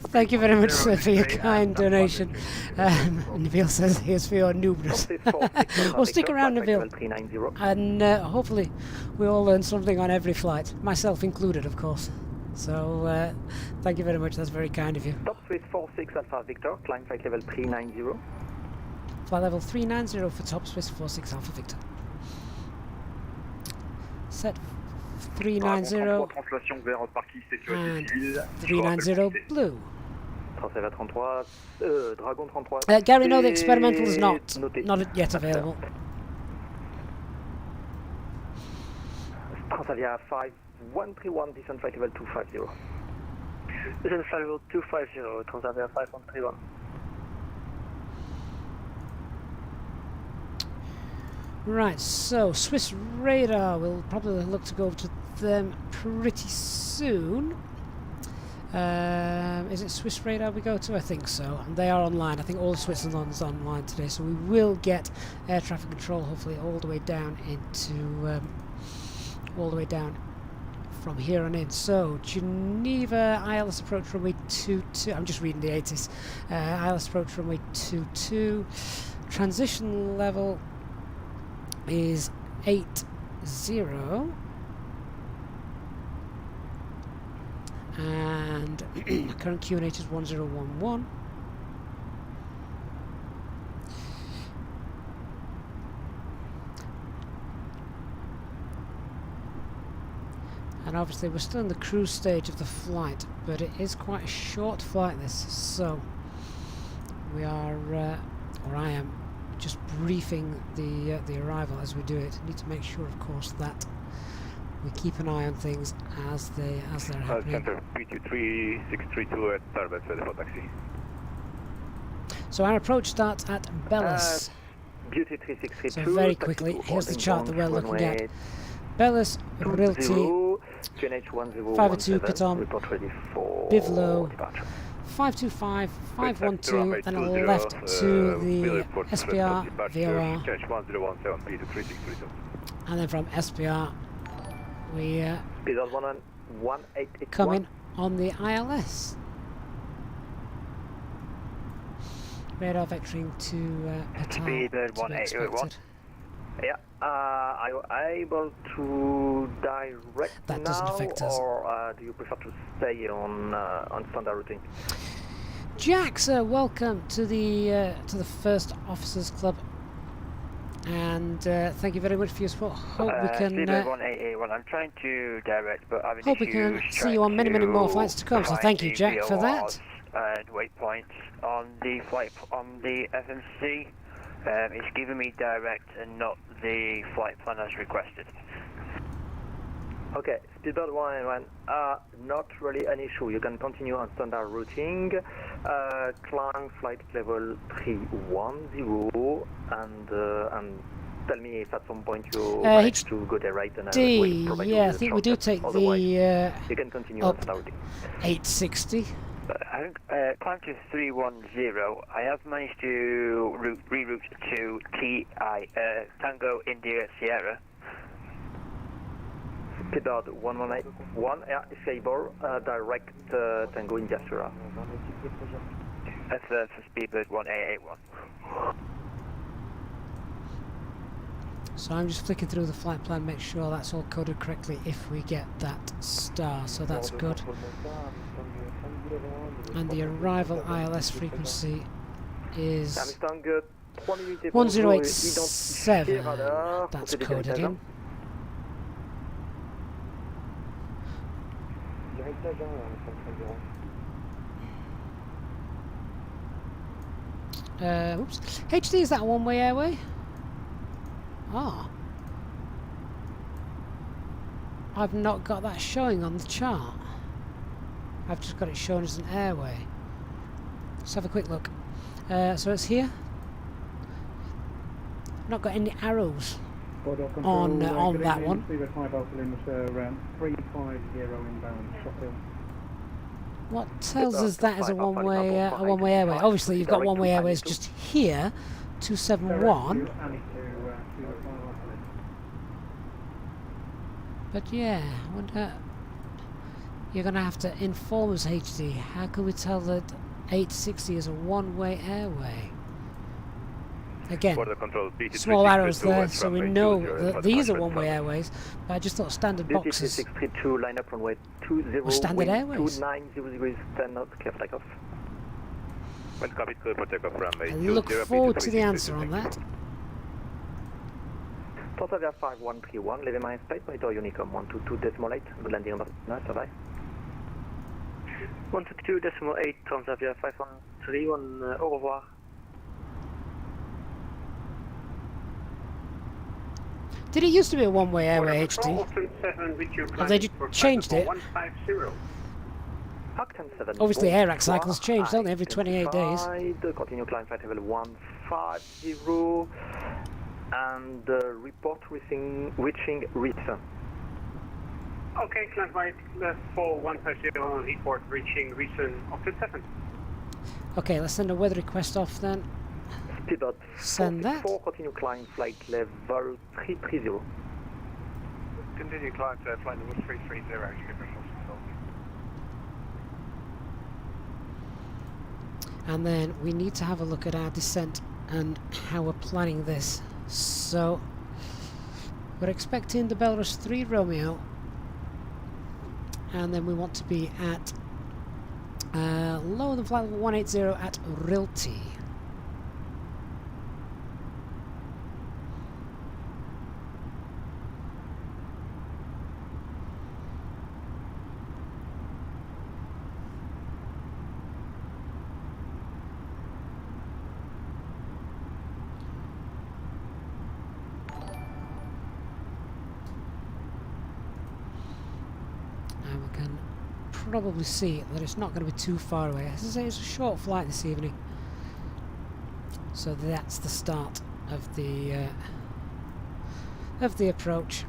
thank you very much for your kind donation. Nabil says here's for your noobness. Well, stick around, Nabil, and hopefully we all learn something on every flight, myself included, of course. So, thank you very much, that's very kind of you. Top Swiss 46 Alpha Victor, climb flight level 390. Flight level 390 for Top Swiss 46 Alpha Victor. set 390 translation vers parking sécurité and civile. 390 blue. Transat 33, Dragon 33. Gary, no, the experimental is noté. not yet available. Transavia 5131, descent flight level 250. Descent flight level 250, Transavia 5131. Right, so Swiss radar, we'll probably look to go to them pretty soon. Is it Swiss radar we go to? I think so. And they are online. I think all of Switzerland's online today, so we will get air traffic control hopefully all the way down into all the way down from here on in. So Geneva ILS approach runway 22. I'm just reading the 80s. ILS approach runway 22. Transition level is 80. And current QNH is 1011. And obviously we're still in the cruise stage of the flight, but it is quite a short flight this, so we are, or I am, just briefing the arrival as we do it. Need to make sure, of course, that we keep an eye on things as they're happening. Center P23632 at Starboard, ready for taxi. So our approach starts at Bellis. Beauty 3632. So very quickly, here's the chart that we're looking at. Bellis, Realty, QNH 502 Piton, report ready for Bivlo, departure. 525, 512, then a left to the SPR, VOR, and then from SPR we come in on the ILS. Radar vectoring to Qatar. Speedbird 1881. Yeah, are you able to direct that now, doesn't affect us. or do you prefer to stay on standard routing? Jack, sir, welcome to the First Officers Club, and thank you very much for your support. Hope we can. Speedbird 1881. I'm trying to direct, but having hope we can see you on many more flights to come. So thank you, Jack, for that. And waypoints on the flight on the FMC. It's giving me direct and not the flight plan as requested. Okay, Speedbird 191, not really an issue. You can continue on standard routing. Climb flight level 310 and tell me if at some point you manage to go there right and yeah, I think we do take the you can continue on standard routing. 860. Climb to 310. I have managed to reroute to Tango India Sierra. Speedbird 118, air stable, direct Tango India Sierra. That's for Speedbird 1881. So I'm just flicking through the flight plan, make sure that's all coded correctly if we get that star, so that's good. And the arrival ILS frequency is 1087. That's coded in. Oops. HD, is that a one-way airway? Ah. I've not got that showing on the chart. I've just got it shown as an airway. Let's have a quick look. So it's here. Not got any arrows on that one. What tells us that is a one-way airway? Obviously, you've got one-way airways just here, 271. But yeah, I wonder. You're going to have to inform us, HD. How can we tell that 860 is a one-way airway? Again, small arrows there, so we know that these are one-way airways, but I just thought standard boxes 632, line up runway 20, were standard airways. 2900 degrees, 10 knots, clear for takeoff. I look forward to the answer on that. Transavia 5131, level minus plate, monitor Unicom 122.8, good landing on standby. 122.8, Transavia 531, au revoir. Did it used to be a one-way airway HD? Have they changed it? Obviously AirAC cycles change, don't they, every 28 days? Continue climb flight level 150 and report reaching Reason. Okay, climb flight 4150, report reaching Reason Octave 7. Okay, let's send a weather request off then. Speedbird Send that. 44, continue climb flight level 330. Continue climb to flight level 330, you can push off. And then we need to have a look at our descent and how we're planning this. So we're expecting the Belarus 3 Romeo, and then we want to be at lower than flight level 180 at Rilti. Probably see that it's not going to be too far away. As I say, it's a short flight this evening, so that's the start of the approach.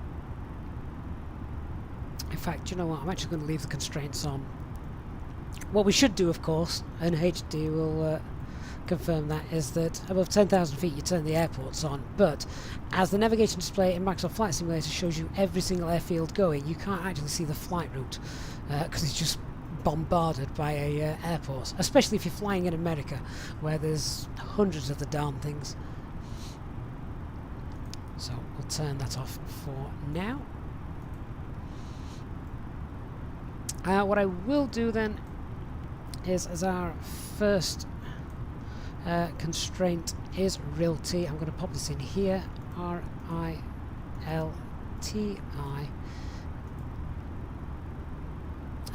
In fact, you know what? I'm actually going to leave the constraints on. What we should do, of course, and HD will confirm that, is that above 10,000 feet you turn the airports on, but as the navigation display in Microsoft Flight Simulator shows you every single airfield going, you can't actually see the flight route because it's just bombarded by airports, especially if you're flying in America where there's hundreds of the darn things. So we'll turn that off for now. What I will do then is, as our first constraint is Rilti, I'm going to pop this in here, RILTI,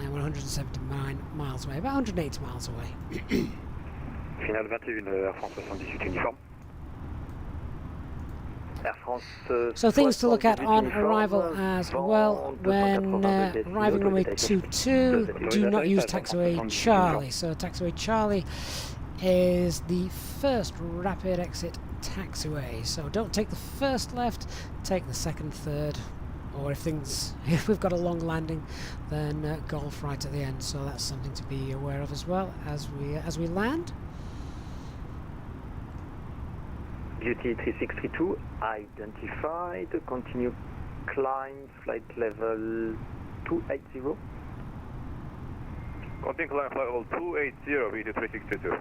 and we're 179 miles away, about 180 miles away. Final 21, Air France 78 uniform. Air France, so things to look at on arrival as well. When arriving runway 22, do not use taxiway Charlie. So taxiway Charlie is the first rapid exit taxiway. So don't take the first left, take the second, third, or if we've got a long landing, then golf right at the end. So that's something to be aware of as well as we land. Beauty 3632 identified. Continue climb flight level 280. Continue climb flight level 280, Beauty 3632.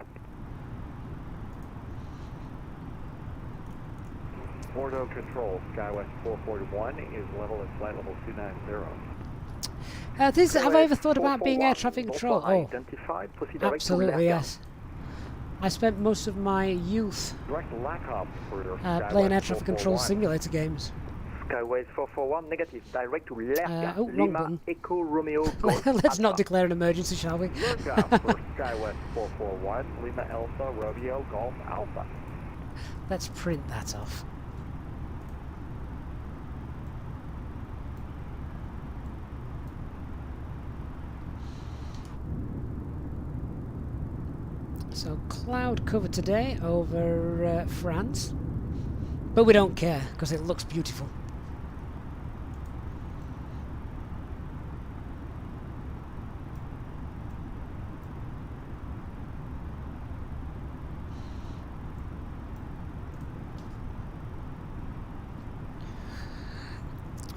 Bordeaux Control, SkyWest 441 is level at flight level 290. Have I ever thought about being air traffic control? Oh, absolutely yes. I spent most of my youth playing air traffic control simulator games. Skyway 441 negative, direct to Lerca, oh, Lima, Echo, Romeo. Let's not declare an emergency, shall we? Look out for Skywest 441, Lima Alpha, Romeo, Golf Alpha. Let's print that off. So cloud cover today over France, but we don't care because it looks beautiful.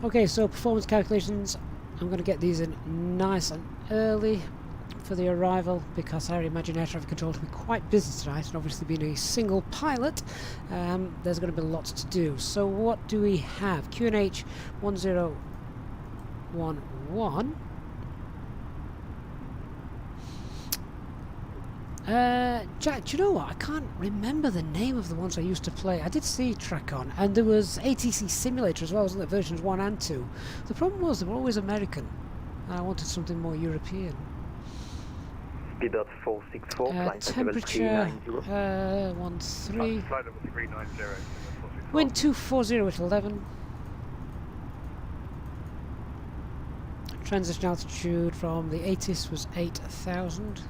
Okay, so performance calculations, I'm going to get these in nice and early for the arrival, because I imagine air traffic control to be quite busy tonight, and obviously being a single pilot, there's going to be lots to do. So what do we have? QNH 1011. Jack, do you know what? I can't remember the name of the ones I used to play. I did see Track On, and there was ATC Simulator as well, wasn't there? Versions 1 and 2. The problem was they were always American, and I wanted something more European. Speedbird 464, flight level Temperature 390. 13. Wind 240 at 11. Transition altitude from the ATIS was 8,000.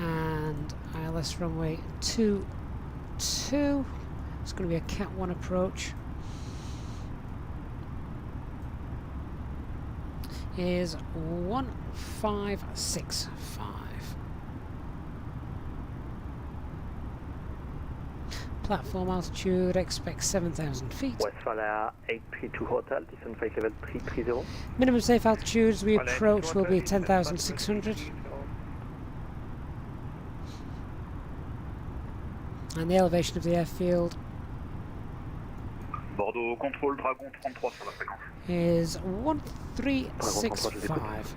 And ILS runway 22. It's going to be a Cat 1 approach. Is 1565. Platform altitude, expect 7,000 feet. Westfalia 832 Hotel, descent flight level 330. Minimum safe altitude as we approach will be 10,600. And the elevation of the airfield Bordeaux contrôle Dragon 33 sur la fréquence. is 1365.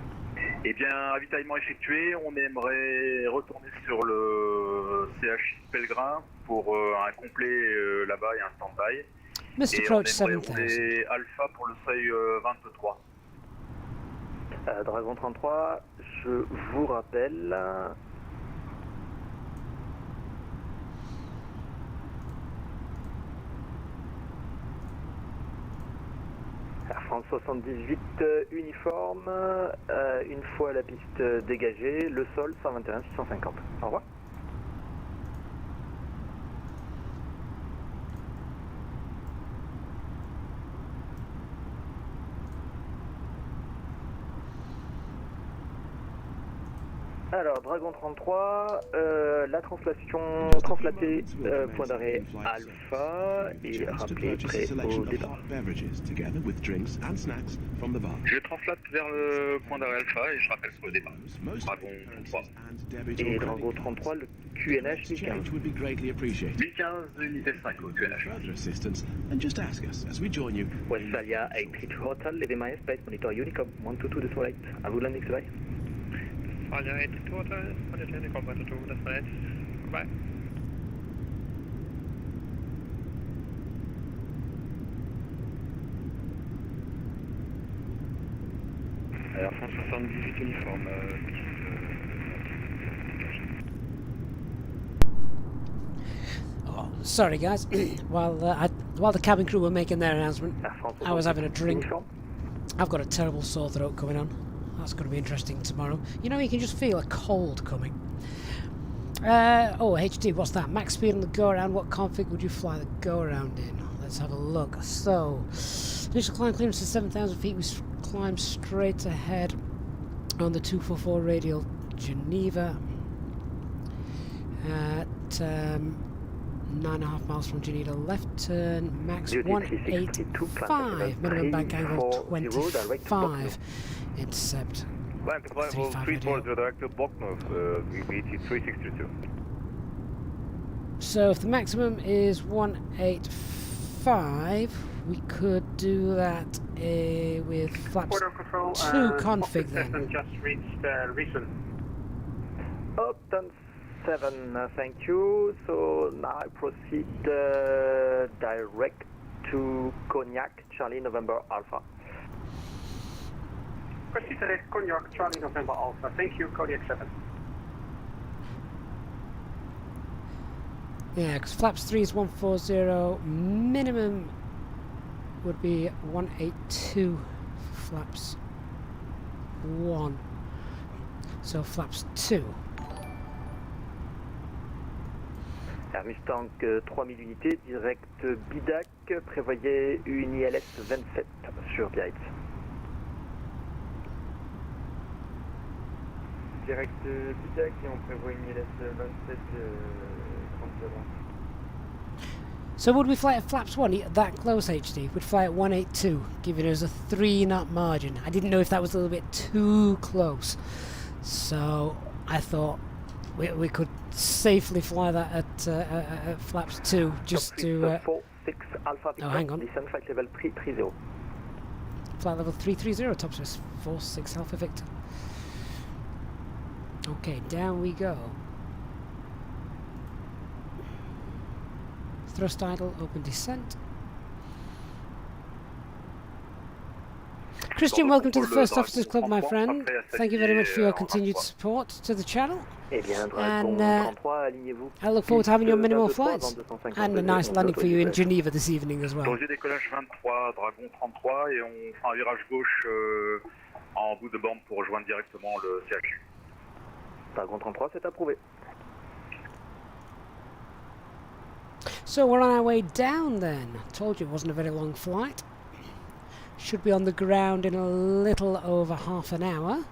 Eh bien, ravitaillement effectué, on aimerait retourner sur le CH Pellegrin pour un complet là-bas et un stand-by. Missed Et approach on aimerait 7,000. rouler Alpha pour le seuil 23. Dragon 33, je vous rappelle. Air France 78 uniforme, une fois la piste dégagée, le sol 121 650. Au revoir. Alors, Dragon 33, la translation, translaté, point d'arrêt Alpha, et rappelé prêt au départ. Je translate vers le point d'arrêt Alpha et je rappelle sur le départ. Dragon 33. Et Dragon 33, le QNH 1015. 1015, unité 5 au QNH. Westfalia 832 Hotel, levé my space, monitor Unicom 122 de Soleil. À vous landing, Soleil. Westfalia 832 Hotel, monitor Unicom 122 de Soleil. Goodbye. Air France 78 uniforme. Oh, sorry guys, while the cabin crew were making their announcement, I was having a drink. I've got a terrible sore throat coming on. That's going to be interesting tomorrow. You know, you can just feel a cold coming. Oh, HD, what's that? Max speed on the go-around. What config would you fly the go-around in? Let's have a look. So, initial climb clearance to 7,000 feet. We climb straight ahead on the 244 radial Geneva at 9.5 miles from Geneva. Left turn, max 185. Minimum bank angle 25. Intercept. Land level 340 direct to Bournemouth, VBT 362. So if the maximum is 185, we could do that with flaps 2 config then. Just reached Reason. Upton 7, thank you. So now I proceed direct to Cognac, Charlie November Alpha. Proceed to Cognac, Charlie November Alpha. Thank you, Kodiak 7. Yeah, because flaps 3 is 140, minimum would be 182 for flaps 1. So flaps 2. Air Mustang 3000 unités, direct Bidac, prévoyez une ILS 27 sur Biarritz. Direct Bidac et on prévoit une ILS 27 37. So would we fly at flaps 1 that close, HD? We'd fly at 182, giving us a 3 knot margin. I didn't know if that was a little bit too close. So I thought we could safely fly that at flaps 2 just to... 46 Alpha Victor, hang on. descent flight level 330. Flight level 330, top space 46 Alpha Victor. Okay, down we go. Thrust idle, open descent. Christian, welcome to the First Officers Club, my friend. Thank you very much for your continued support to the channel. And I look forward to having you on many more flights. And a nice landing for you in Geneva this evening as well. Danger décollage 23, Dragon 33, et on fera un virage gauche en bout de bande pour rejoindre directement le CHU. Dragon 33, c'est approuvé. So we're on our way down then. Told you it wasn't a very long flight. Should be on the ground in a little over half an hour.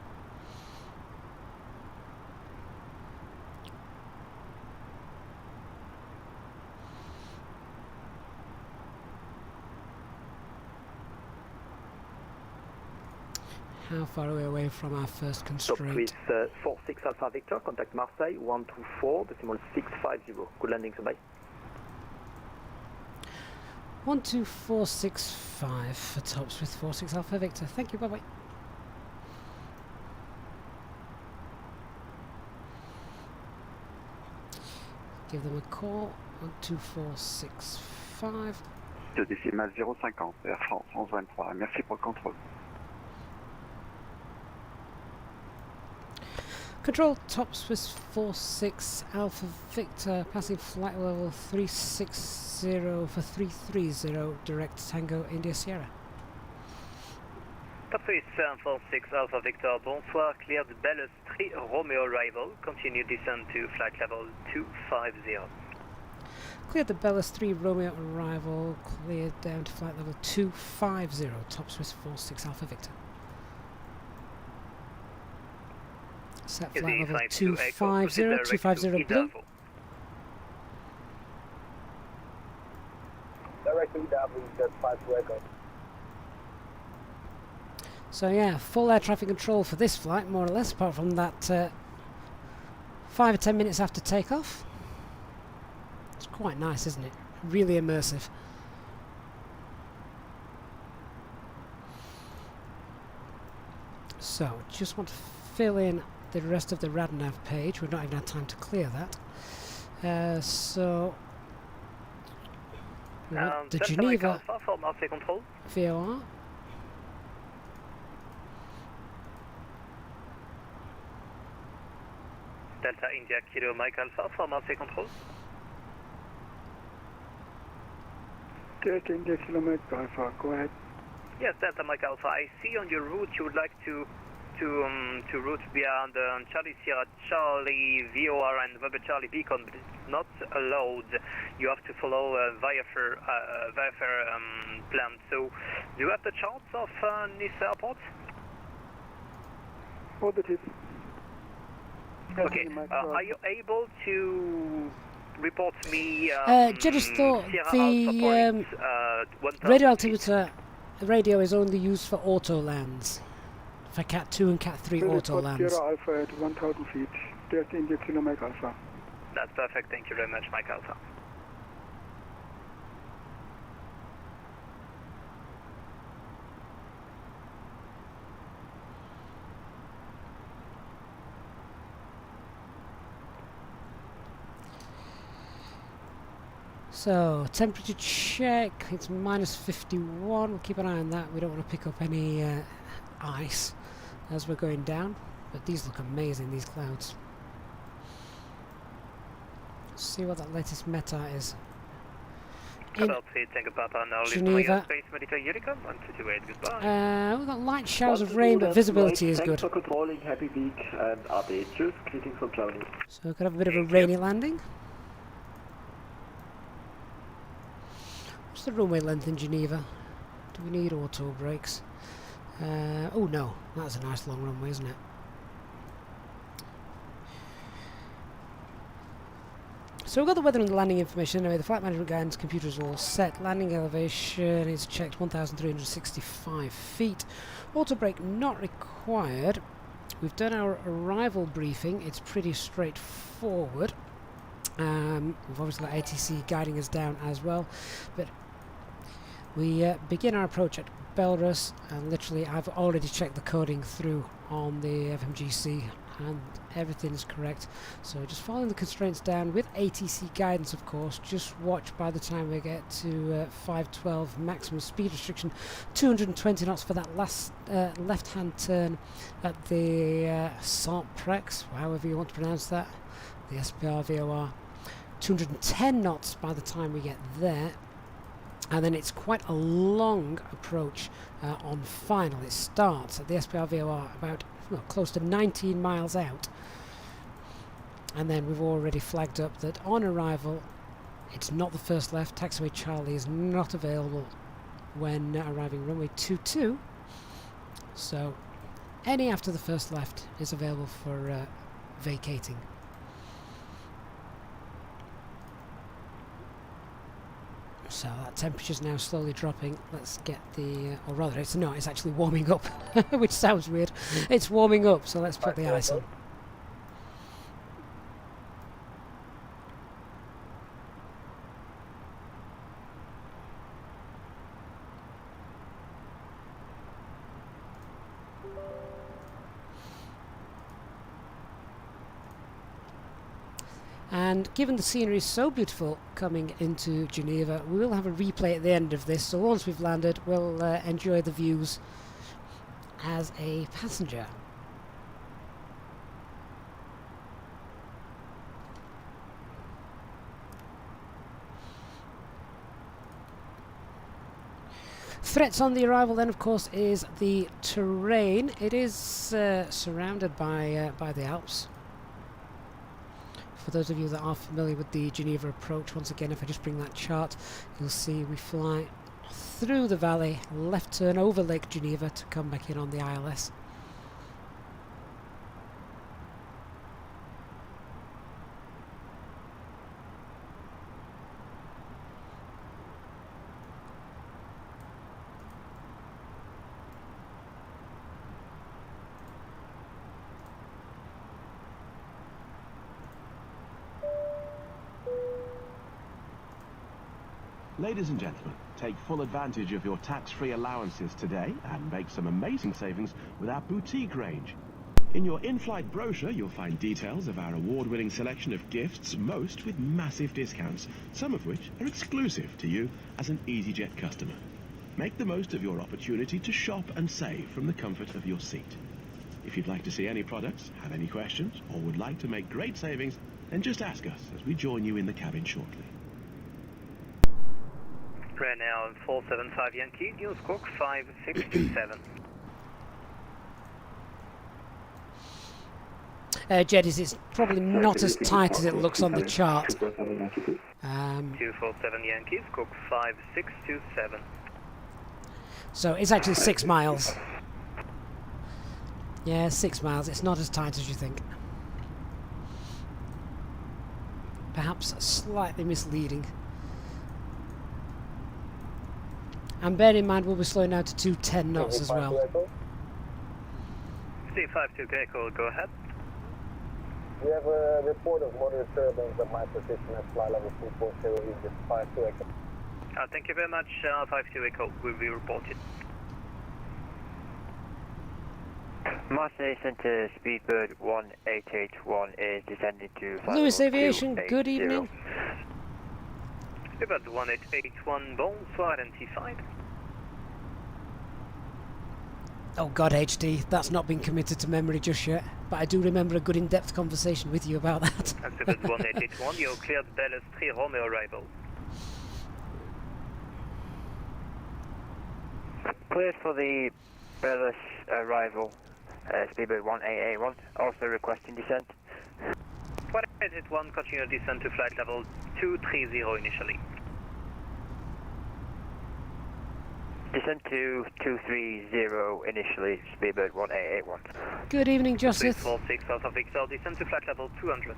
How far are we away from our first constraint? Top with 46 Alpha Victor, contact Marseille 124, decimal 650. Good landing, bye. 12465 for tops with 46 Alpha Victor. Thank you, bye bye. Give them a call. 12465. De décimal 050, Air France 1123. Merci pour le contrôle. Control tops with 46 Alpha Victor, passing flight level 360 for 330, direct Tango India Sierra. Top 46 Alpha Victor, bonsoir, cleared Bellus 3 Romeo arrival, continue descent to flight level 250. Cleared the Bellus 3 Romeo arrival, cleared down to flight level 250, tops with 46 Alpha Victor. Set flight level 250, 250 blue. Direct EW, just 5 Echo. So yeah, full air traffic control for this flight, more or less, apart from that 5 or 10 minutes after takeoff. It's quite nice, isn't it? Really immersive. So, just want to fill in the rest of the RadNav page. We've not even had time to clear that. So, we want the Geneva VOR. Delta India Kilo Mike Alpha for Marseille Control. Delta India Kilo Mike Alpha, go ahead. Yes, Delta Mike Alpha. I see on your route you would like to route via the Charlie Sierra Charlie VOR and November Charlie Beacon, but it's not allowed. You have to follow a VATSIM plan. So, do you have the charts of Nice Airport? Positive. Okay. Are you able to report me? Just thought the radio altimeter radio is only used for auto lands. For Cat 2 and Cat 3 auto lands. Alpha at 1,000 feet. Delta India Kilo Mike Alpha. That's perfect. Thank you very much, Mike Alpha. So, temperature check, it's minus 51, we'll keep an eye on that. We don't want to pick up any ice as we're going down, but these look amazing, these clouds. Let's see what that latest meta is. In Geneva, we've got light showers of rain, but visibility is good. So we could have a bit of a rainy landing. What's the runway length in Geneva? Do we need auto brakes? Oh no, that's a nice long runway, isn't it? So we've got the weather and the landing information. Anyway, the flight management guidance computer is all set. Landing elevation is checked 1,365 feet. Auto brake not required. We've done our arrival briefing. It's pretty straightforward. We've obviously got ATC guiding us down as well, but we begin our approach at Belarus, and literally I've already checked the coding through on the FMGC and everything is correct. So just following the constraints down with ATC guidance, of course. Just watch by the time we get to 512 maximum speed restriction, 220 knots for that last left-hand turn at the Saint-Prex, however you want to pronounce that, the SPR VOR. 210 knots by the time we get there. And then it's quite a long approach on final. It starts at the SPR VOR about close to 19 miles out. And then we've already flagged up that on arrival, it's not the first left. Taxiway Charlie is not available when arriving runway 22. So any after the first left is available for vacating. So that temperature's now slowly dropping. Let's get the, or rather it's actually warming up, which sounds weird. It's warming up, so let's put the ice on. And given the scenery is so beautiful coming into Geneva, we will have a replay at the end of this. So once we've landed, we'll enjoy the views as a passenger. Threats on the arrival then, of course, is the terrain. It is surrounded by the Alps. For those of you that are familiar with the Geneva approach, once again, if I just bring that chart, you'll see we fly through the valley, left turn over Lake Geneva to come back in on the ILS. Ladies and gentlemen, take full advantage of your tax-free allowances today and make some amazing savings with our boutique range. In your in-flight brochure, you'll find details of our award-winning selection of gifts, most with massive discounts, some of which are exclusive to you as an Easyjet customer. Make the most of your opportunity to shop and save from the comfort of your seat. If you'd like to see any products, have any questions, or would like to make great savings, then just ask us as we join you in the cabin shortly. Right now, 475 Yankee, News Cork 5627. Jeddies, it's probably not as tight as it looks on the chart. 247 Yankees, Cork 5627. So it's actually 6 miles. Yeah, 6 miles. It's not as tight as you think. Perhaps slightly misleading. And bear in mind we'll be slowing down to 210 knots as well. C52 Echo, go ahead. We have a report of motor disturbance at my position at fly level 240, Easyjet 52 Echo. Thank you very much, 52 Echo will be reported. Marseille Centre Speedbird 1881 is descending to Lewis Aviation, good evening. Speedbird 1881, bonsoir, identified. Oh God, HD, that's not been committed to memory just yet, but I do remember a good in-depth conversation with you about that. Speedbird 1881, you're cleared Bellus 3 Romeo arrival. Cleared for the Bellus arrival, Speedbird 1881, also requesting descent. 1881, continue descent to flight level 230 initially. Descent to 230 initially, Speedbird 1881. Good evening, Joseph. 46 Alpha Victor, descent to flight level 200.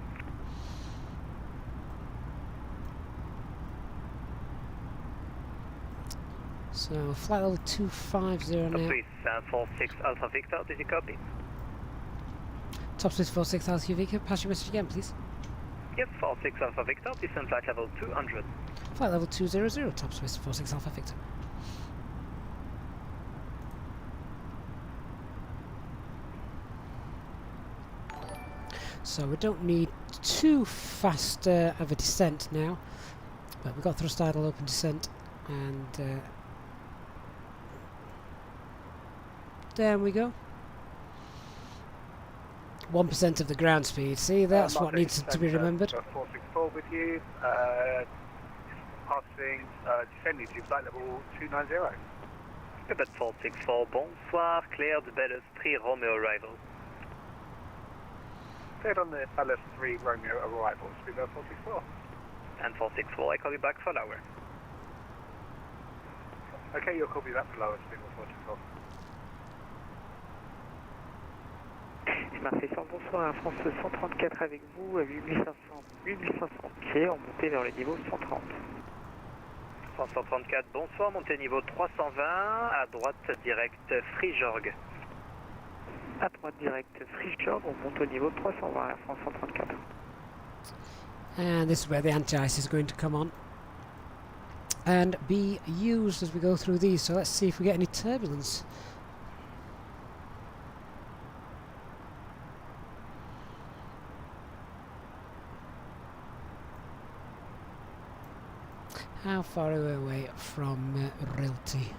So, flight level 250 now. Swiss 46 Alpha Victor, did you copy? Top Swiss 46 Alpha Victor, pass your message again, please. Yep, 46 Alpha Victor, descent flight level 200. Flight level 200, Top Swiss 46 Alpha Victor. So we don't need too fast of a descent now. But we've got thrust idle open descent, and down we go. 1% of the ground speed. See, that's what needs to be remembered. 464 with you, passing, descending to flight level 290. Quebec 464, bonsoir, cleared Ballast 3 Romeo arrival. Cleared on the Ballast 3 Romeo arrival, speedbird 464. And 464, I call you back for lower. Okay, you'll call me back for lower, speedbird 464. Marseille 100, bonsoir, Air France 134 avec vous, à 8500 pieds, en montée vers le niveau 130. France 134, bonsoir, montée niveau 320, à droite direct Frijorg. À droite direct Frijorg, on monte au niveau 320, Air France 134. And this is where the anti-ice is going to come on and be used as we go through these. So let's see if we get any turbulence. How far are we away from Rilty?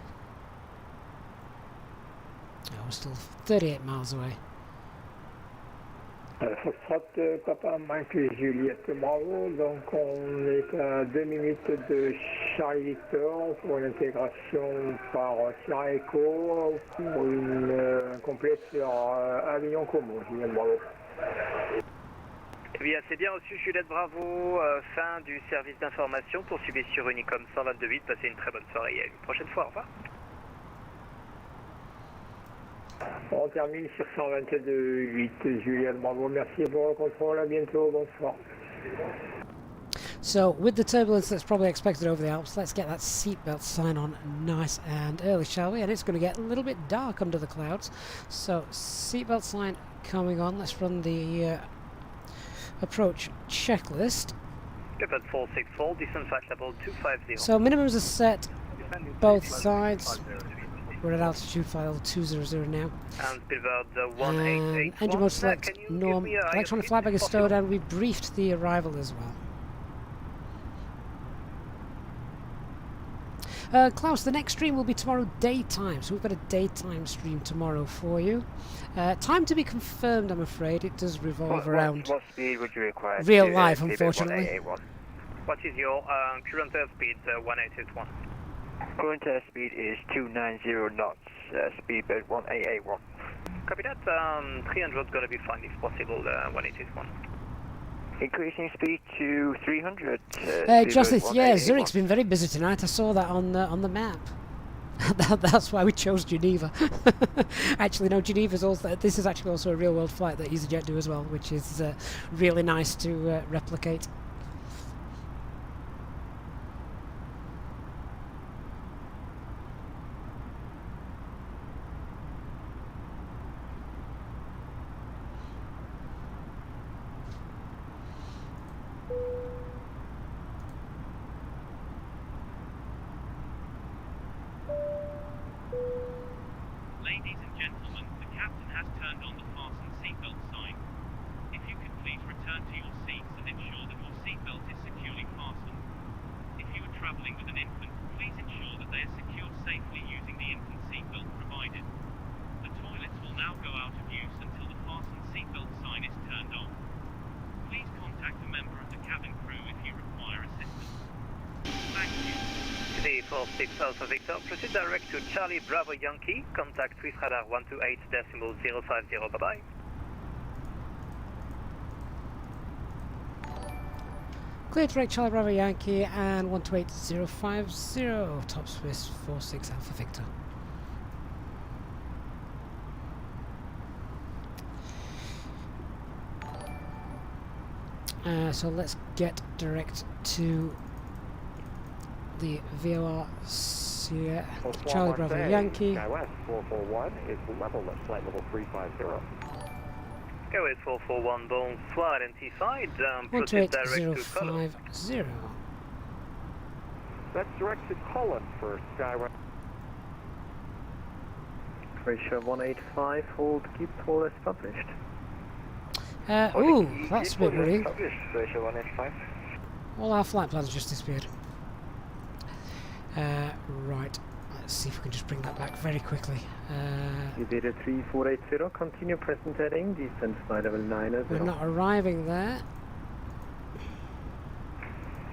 Oh, we're still 38 miles away. Foxtrot, Papa Mike Juliette, bravo. Donc on est à 2 minutes de Charlie Victor pour une intégration par Sierra Echo pour une complète sur Avignon Como. Juliette, bravo. Eh bien, c'est bien reçu, Juliette, bravo. Fin du service d'information. Poursuivez sur Unicom 122.8. Passez une très bonne soirée et à une prochaine fois. Au revoir. On termine sur 122.8. Juliette, bravo. Merci pour le contrôle. À bientôt. Bonsoir. So, with the turbulence that's probably expected over the Alps, let's get that seatbelt sign on nice and early, shall we? And it's going to get a little bit dark under the clouds. So, seatbelt sign coming on. Let's run the approach checklist. Quebec 464, descent flight level 250. So minimums are set both sides. We're at altitude flight level 200 now. And speedbird 188. Engine mode select norm. Electronic flyback is stowed and we briefed the arrival as well. Klaus, the next stream will be tomorrow daytime, so we've got a daytime stream tomorrow for you. Time to be confirmed, I'm afraid. It does revolve around what speed would you require real life, unfortunately. What is your current airspeed, 1881? Current airspeed is 290 knots, speedbird 1881. Copy that, 300 is going to be fine if possible, 1881. Increasing speed to 300. Joseph, yeah, Zurich's been very busy tonight. I saw that on the map. That's why we chose Geneva. Actually, no, Geneva's also. This is actually also a real-world flight that Easyjet do as well, which is really nice to replicate. Ladies and gentlemen, the captain has turned on the fasten seatbelt sign. If you could please return to your seats and ensure that your seatbelt is securely fastened. If you are travelling with an infant, please ensure that they are secured safely using the infant seatbelt provided. The toilets will now go out of use until the fasten seatbelt sign is turned on. Please contact a member of the cabin crew if you require assistance. Thank you. 346 Alpha Victor, proceed direct to Charlie Bravo Yankee, contact Swiss Radar 128.050, bye-bye. Clear direct Charlie Bravo Yankee and 128.050, top Swiss 46 Alpha Victor. So let's get direct to the VOR Charlie Bravo Yankee. SkyWest 441 is level at flight level 350. SkyWest 441, bonsoir, identified. Proceed direct to Colon. 128.050. That's direct to Colon for SkyWest. Ratio 185, hold, keep all established. Ooh, that's a bit worrying. Ratio 185. All our flight plans just disappeared. Right, let's see if we can just bring that back very quickly. Iberia 3480, continue present heading, descent flight level 90. We're not arriving there.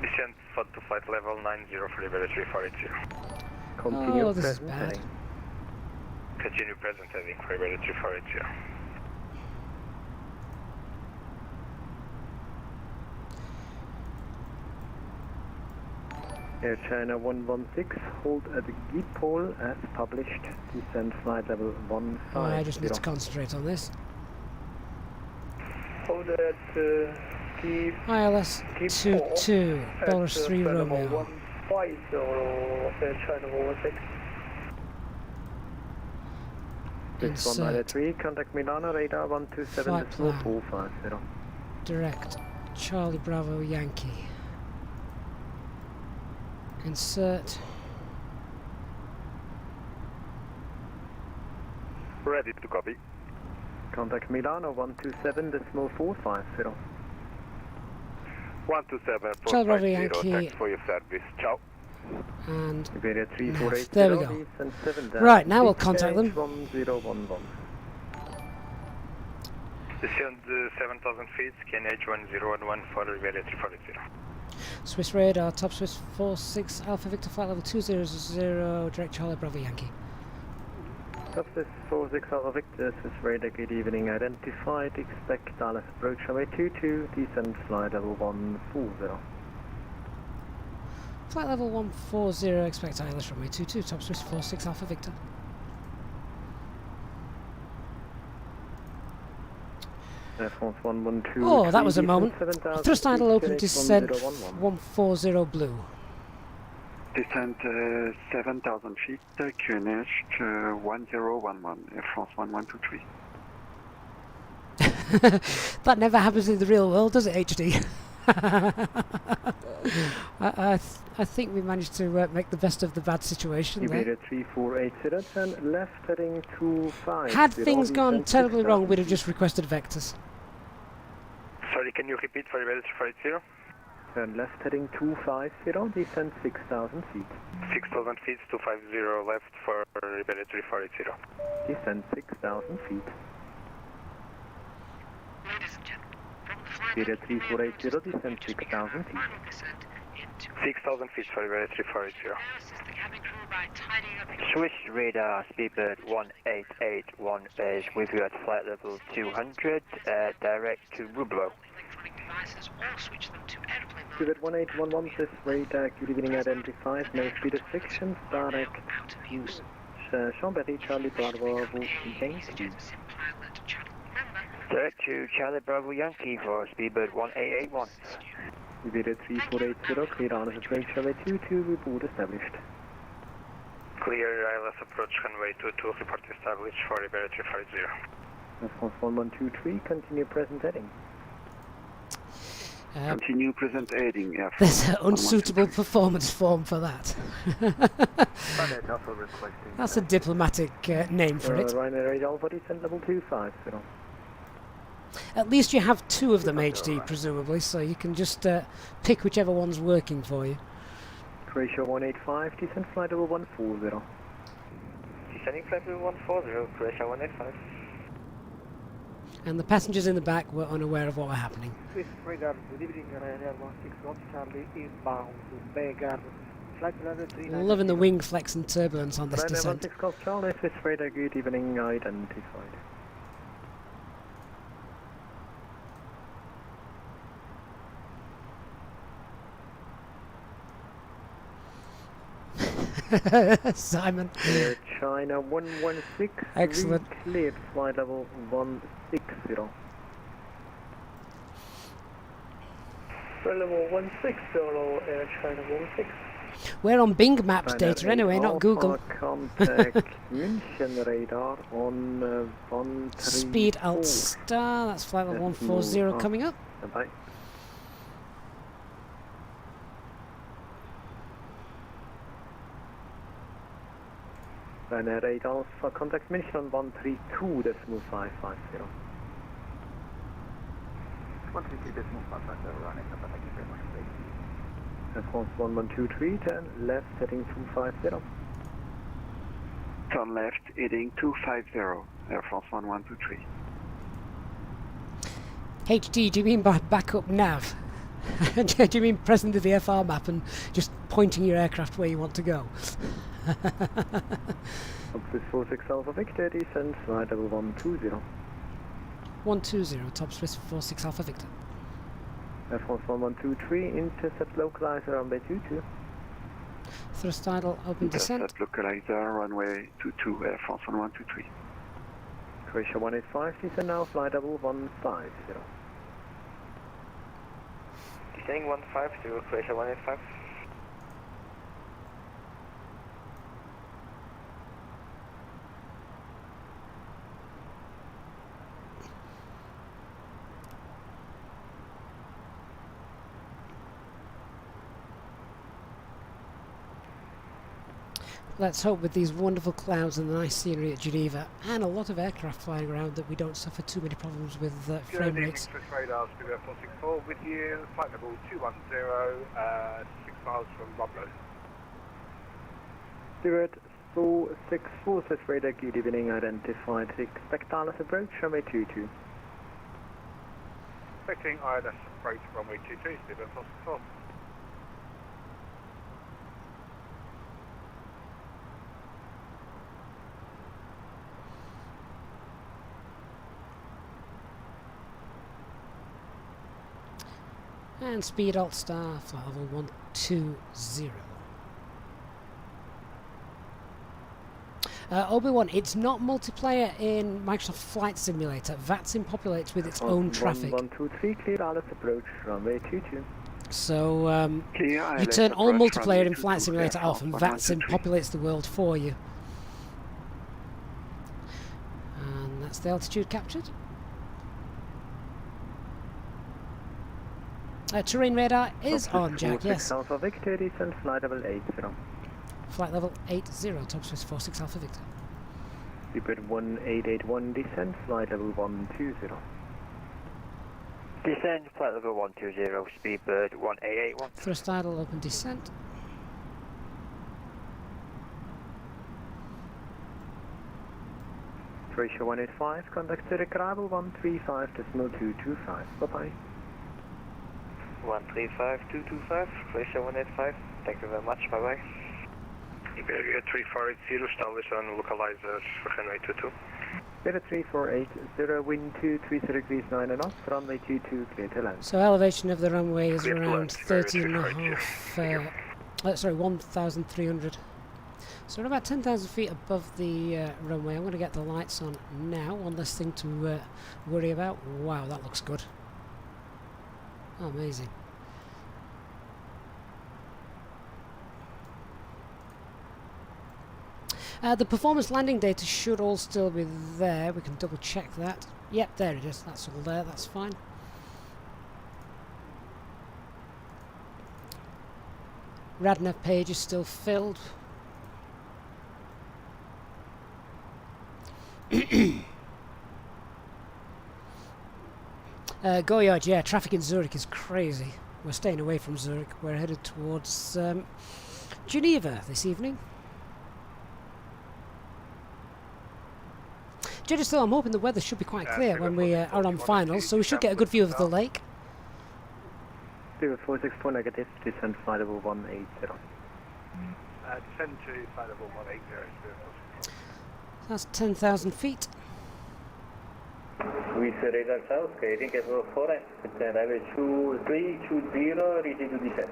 Descent to flight level 90 for Iberia 3480. Continue Oh, this is present bad. heading. Continue present heading for Iberia 3480. Air China 116, hold at the gate pole as published, descent flight level 15. Oh, I just need to concentrate on this. Hold at T ILS 22, Belarus 3 Romeo. 150, Air China 116. This 193, contact Milano, radar 127.450. Direct, Charlie Bravo Yankee. Insert. Ready to copy. Contact Milano 127.450. 127.450, Bravo Yankee. thanks for your service. Ciao. And Iberia 3480, there we go. descent 7 down. Right, now we'll contact them. 1011. Descend 7,000 feet, KNH 1011 for Iberia 3480. Swiss radar, top Swiss 46 Alpha Victor flight level 200, direct Charlie Bravo Yankee. Top Swiss 46 Alpha Victor, Swiss radar, good evening, identified, expect Dallas approach runway 22, descent flight level 140. Flight level 140, expect ILS runway 22, top Swiss 46 Alpha Victor. France 112. Oh, that was a moment. Thrust idle open, descent 140 blue. Descent 7,000 feet, QNH 1011, Air France 1123. That never happens in the real world, does it, HD? I think we managed to make the best of the bad situation there. Iberia 3480, turn left heading 25. Had things gone terribly wrong, we'd have just requested vectors. Sorry, can you repeat for Iberia 3480? Turn left heading 250, descent 6,000 feet. 6,000 feet, 250 left for Iberia 3480. Descent 6,000 feet. Ladies and gentlemen, from the Iberia 3480, descent 6,000 feet. 6,000 feet for Iberia 3480. assist the cabin crew by tidying up Swiss radar speedbird 1881 is with you at flight level 200, direct to Rublo. electronic devices or switch them to airplane mode. Speedbird 1811, Swiss radar, good evening, identified, no speed restrictions, direct to Chambéry, Charlie Bravo, Yankee. Direct to Charlie Bravo Yankee for speedbird 1881. Iberia 3480, clear on approach runway 22, report established. Clear ILS approach runway 22, report established for Iberia 350. France 1123, continue present heading. Continue present heading, Air There's an unsuitable performance form for that. That's a diplomatic name for it. Ryanair Alpha, descent level 25. At least you have two of them HD, presumably, so you can just pick whichever one's working for you. Croatia 185, descent flight level 140. Descending flight level 140, Croatia 185. And the passengers in the back were unaware of what were happening. Swiss radar, good evening, Ryanair 161 Charlie inbound to Beggar. Flight level 39. Loving the wing flex and turbulence on this Ryanair descent. 16 Golf Charlie, Swiss radar, good evening, identified. Simon. Air China 116. Excellent. Cleared flight level 160. Flight level 160, Air China 16. We're on Bing Maps data anyway, not Google. Contact München radar on 134. Speed Alt Star, that's flight level 140 coming up. Bye. Ryanair 8 Alpha, contact München on 132.550. Air France 1123, turn left, heading 250. Turn left, heading 250, Air France 1123. HD, do you mean by backup nav? Do you mean present to the FR map and just pointing your aircraft where you want to go? Swiss 46 Alpha Victor, descent, flight level 120. 120, top Swiss 46 Alpha Victor. Air France 1123, intercept localizer, runway 22. Thrust idle, open descent. Intercept localizer, runway 22, Air France 1123. Croatia 185, descend now, flight level 150. Descending 150, Croatia 185. Let's hope with these wonderful clouds and the nice scenery at Geneva and a lot of aircraft flying around that we don't suffer too many problems with frame rates. Swiss radar, Studio 464 with you, flight level 210, 6 miles from Roblo. Stewart 464, Swiss radar, good evening, identified, expect ILS approach, runway 22. Expecting ILS approach, runway 22, Studio 464. And speed alt star, flight level 120. Obi-Wan, it's not multiplayer in Microsoft Flight Simulator. VATSIM populates with its own traffic. 123, clear ILS approach, runway 22. So you turn all multiplayer in Flight Simulator off and VATSIM populates the world for you. And that's the altitude captured. Terrain radar is on, Jack, yes. Alpha Victor, descent, flight level 80. Flight level 80, top Swiss 46 Alpha Victor. Speedbird 1881, descent, flight level 120. Descent, flight level 120, Speedbird 1881. Thrust idle, open descent. Croatia 185, contact Zurich arrival 135.225. Bye-bye. 135225, Croatia 185. Thank you very much, bye-bye. Iberia 3480, establish on localizer runway 22. Beta 3480, wind 230 degrees 9 and off, runway 22, clear to land. So elevation of the runway is around 1,300. So we're about 10,000 feet above the runway. I'm going to get the lights on now, one less thing to worry about. Wow, that looks good. Oh, amazing. The performance landing data should all still be there. We can double check that. Yep, there it is. That's all there. That's fine. RadNav page is still filled. Goyard, yeah, traffic in Zurich is crazy. We're staying away from Zurich. We're headed towards Geneva this evening. Judges, though, I'm hoping the weather should be quite clear when we are on finals, so we should get a good view of the lake. 0464 negative, descent flight level 180. Descend to flight level 180. That's 10,000 feet. With radar south, heading at 4, level 2320, ready to descend.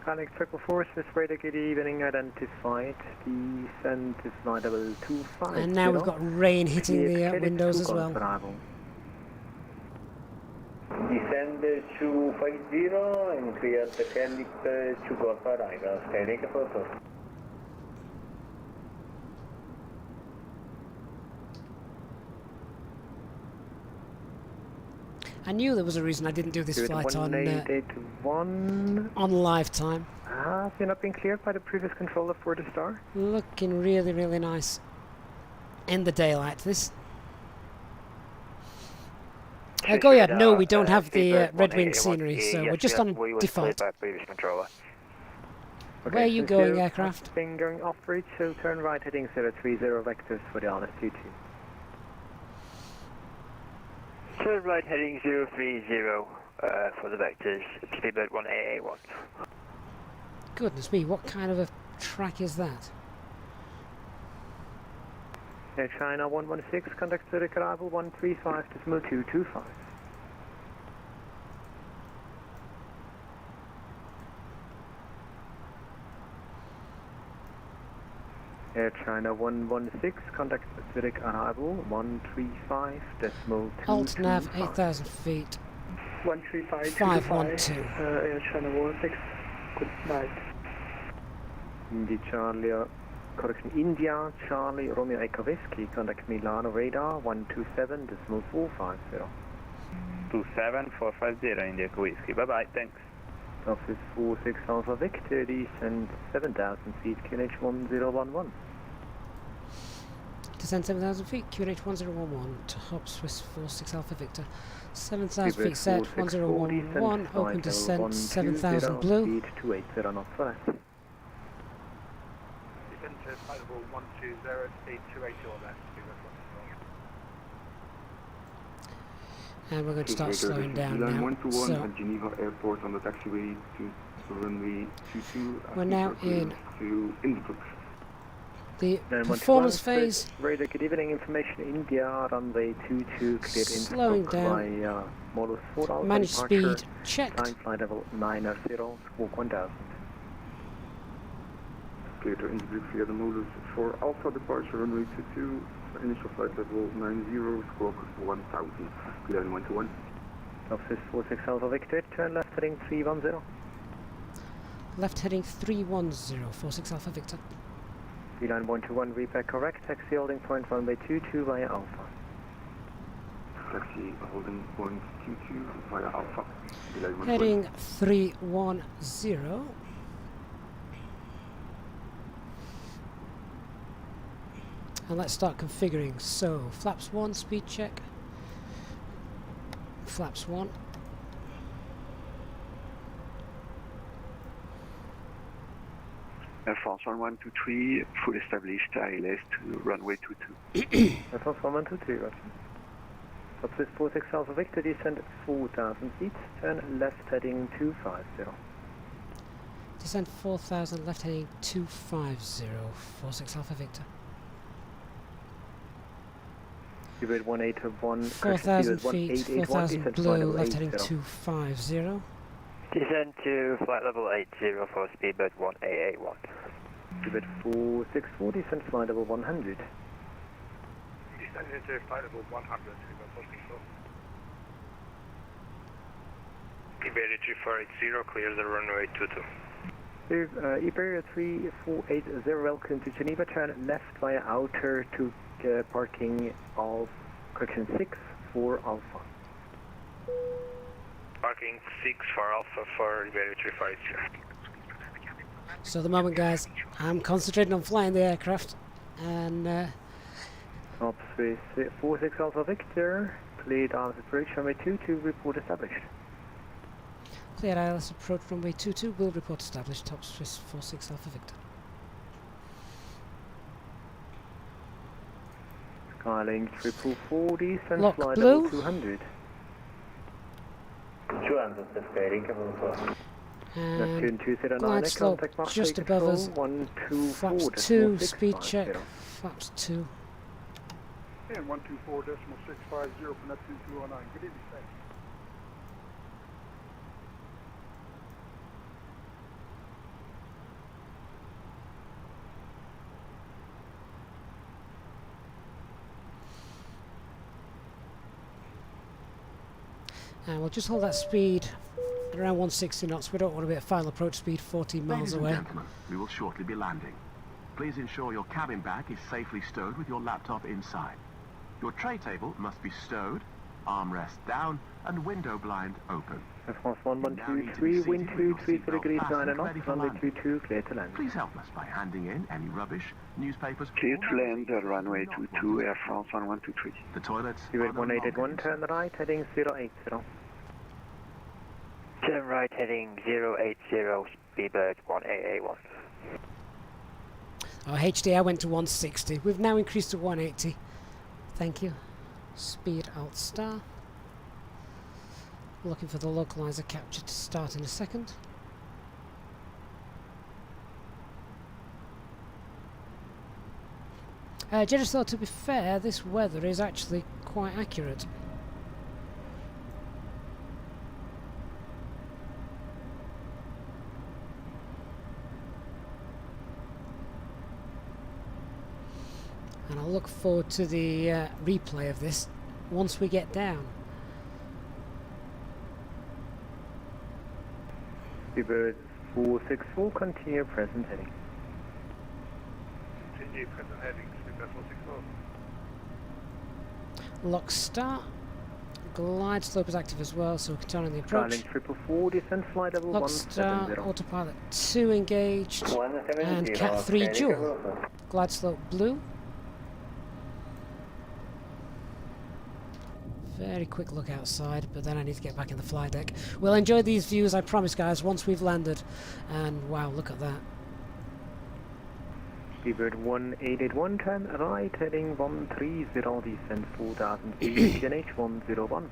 Connect 444, Swiss radar, good evening, identified, descent to flight level 25. And now we've got rain hitting the windows as well. Descend 250 and clear the Canic to go for arrival, standing for. I knew there was a reason I didn't do this flight on lifetime. Have you not been cleared by the previous controller for the star? Looking really, really nice in the daylight. This Go yeah, no, we don't have the red wing scenery, so we're just on default. Where are you going, aircraft? Been going off bridge, so turn right heading 030 vectors for the honest 22. Turn right heading 030 for the vectors, speedbird 1AA1. Goodness me, what kind of a track is that? Air China 116, contact Zurich arrival 135.225. Air China 116, contact Zurich arrival 135.225. Alt nav 8,000 feet. 135.512. 512. Air China 116, good night. India Charlie, correction, India Charlie Romeo Echo Whiskey, contact Milano radar 127.450. 27450 India Echo Whiskey, bye bye, thanks. Office 46 Alpha Victor, descend 7,000 feet, QNH 1011. Descend 7,000 feet, QNH 1011 to Hub Swiss 46 Alpha Victor. 7,000 feet set, 1011, open descent 7,000 blue. Speed 280 knots for that. Descend to flight level 120, speed 280 or less. And we're going to start slowing down now. 121 at Geneva Airport on the taxiway to runway 22. We're now in to Innsbruck. The performance phase. Radar, good evening, information India, runway 22, cleared slowing down. By model 4 managed speed checked. Time flight level 90, squawk 1000. Clear to Innsbruck via the modus for Alpha departure runway 22. Initial flight level 90, squawk 1000. Clear 121. Office 46 Alpha Victor, turn left heading 310. Left heading 310, 46 Alpha Victor. VLine 121, repair correct, taxi holding point runway 22 via Alpha. Taxi holding point 22 via Alpha. Heading 310. And let's start configuring. So, flaps 1, speed check. Flaps 1. Air France 1123, full established ILS to runway 22. Air France 1123, roger. Subsys 46 Alpha Victor, descend 4,000 feet, turn left heading 250. Descend 4,000, left heading 250, 46 Alpha Victor. Speedbird 181, 4,000 feet, 4,000 blue, left heading 250. Descend to flight level 80 for speedbird 1AA1. Speedbird 4640, descend flight level 100. Descend into flight level 100, speedbird 464. Iberia 3480, clear the runway 22. Iberia 3480, welcome to Geneva, turn left via outer to parking of correction 6 for Alpha. Parking 6 for Alpha for Iberia 3480. So at the moment, guys, I'm concentrating on flying the aircraft, and Up 46 Alpha Victor, cleared ILS approach runway 22, report established. cleared ILS approach runway 22, will report established, top Swiss 46 Alpha Victor. Skylink 440, send Lock flight blue. level 200. And Neptune 209, glide slope contact mark just take above us. control, 124, Flaps 2, speed check. Flaps 2. And 124.650 for Neptune 209. Good evening, thanks. And we'll just hold that speed at around 160 knots. We don't want to be at final approach speed 14 miles Ladies away. and gentlemen, we will shortly be landing. Please ensure your cabin bag is safely stowed with your laptop inside. Your tray table must be stowed, armrest down, and window blind open. Air France 1123, wind 230 degrees 9 knots, runway 22, clear to land. Please help us by handing in any rubbish, newspapers... Clear to land at runway 22, Air France 1123. The toilets... Speedbird 181, turn right, heading 080. Turn right, heading 080, Speedbird 1881. Oh, HDR went to 160. We've now increased to 180. Thank you. Speed Alt Star. Looking for the localizer capture to start in a second. Just thought, to be fair, this weather is actually quite accurate. And I'll look forward to the replay of this once we get down. Speedbird 464, continue present heading. Continue present heading, Speedbird 464. Lock start. Glide slope is active as well, so we can turn on the approach. Dialing 444, descent flight level Lock 170. start, autopilot 2 engaged, and Cat 3 dual. Glide slope blue. Very quick look outside, but then I need to get back in the fly deck. We'll enjoy these views, I promise, guys, once we've landed. And wow, look at that. Speedbird 1881, turn right, heading 130, descent 4000 feet, GNH 1011.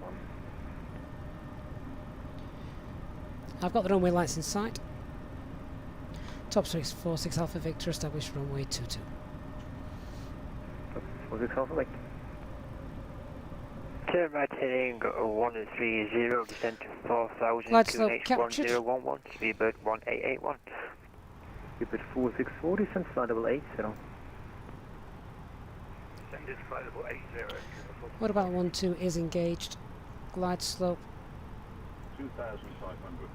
I've got the runway lights in sight. Top 646 Alpha Victor, established runway 22. 46 Alpha Victor. Turn right, heading 130, descent to 4000, Glide slope QNH captured. 1011, Speedbird 1881. Speedbird 464, descent flight level 80. Descended flight level 80. What about 12 is engaged? Glide slope 2,500.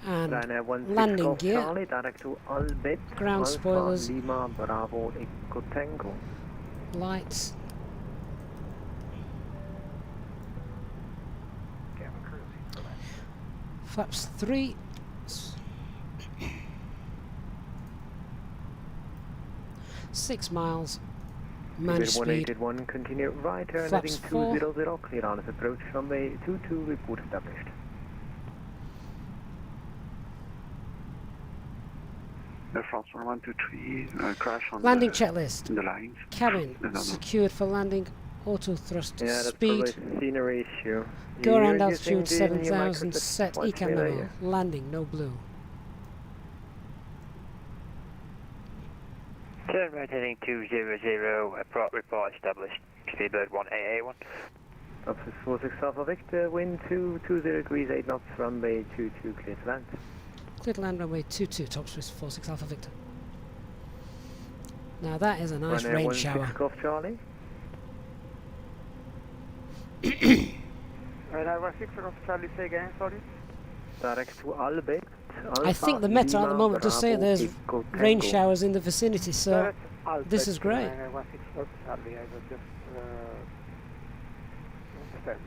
and Ryanair 16 landing Golf gear, Charlie, direct to Albet, ground Alpha spoilers, Lima Bravo Echo Tango. lights, flaps 3, six miles, man speed, 181, continue right turn flaps heading 4, 200, clear on approach runway 22, report established. Air France 1123, crash on landing the, checklist, in the lines. cabin No. secured for landing, auto thrust, Yeah, that's speed, probably a scenery issue. go around You're altitude using the new 7000, Microsoft set flight ECAM level, simulator. landing, no blue. Turn right, heading 200, report established, Speedbird 1881. Up to 46 Alpha Victor, wind 220 degrees 8 knots, runway 22, clear to land. Clear to land runway 22, top Swiss 46 Alpha Victor. Now that is a nice Ryanair rain 16 shower. Golf Charlie. Ryanair 16 Golf Charlie, say again, sorry. Direct to Albet. I think the Meta at the moment does say there's rain showers in the vicinity, so this is great. Ryanair 16 Golf Charlie, I will just understand.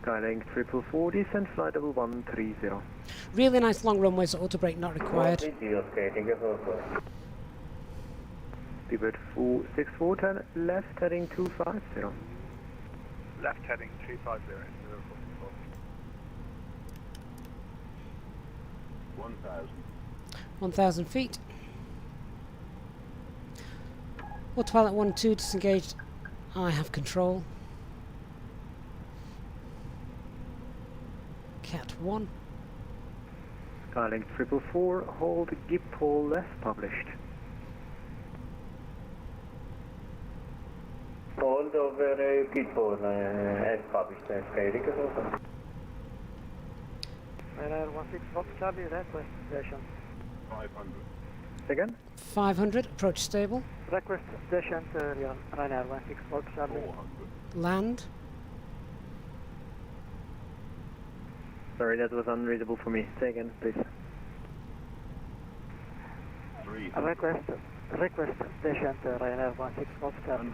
Dialing 444, descent flight level 130. Really nice long runways, auto brake not required. Speedbird 464, turn left heading 250. Left heading 250. 1,000. 1,000 feet. Autopilot 1-2 disengaged. I have control. Cat 1. Dialing 444, hold GIP pole left published. Hold over GIP pole as published, Skyrick also. Ryanair 16 Golf Charlie, request station. 500. Again? 500, approach stable. Request station, Ryanair 16 Golf Charlie. 400. Land. Sorry, that was unreadable for me. Say again, please. Request station to Ryanair 16 Golf Charlie.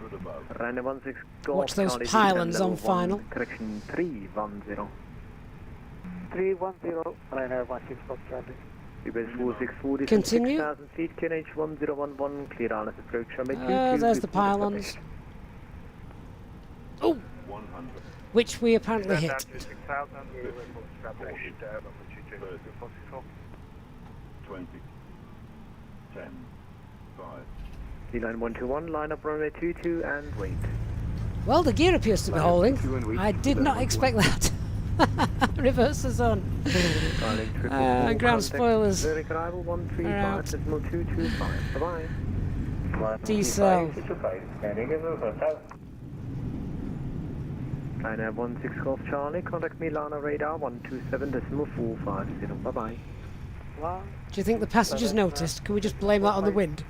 Ryanair 16 Golf Watch those Charlie, pylons level on final. Correction 310. 310 Ryanair 16 Golf Charlie. Seabed 464, Continue. 6,000 feet, QNH 1011, clear RNS approach, runway 22. There's the pylons. Oh! Which we apparently hit. 20, 10, 5. Line 121, line up runway 22 and wait. Well, the gear appears to be holding. I did not expect that. Reverses on. Ground spoilers. Arrival 135.225. Bye-bye. Diesel. Ryanair 16 Golf Charlie, contact Milana radar 127.450. Bye-bye. Do you think the passengers noticed? Can we just blame that on the wind?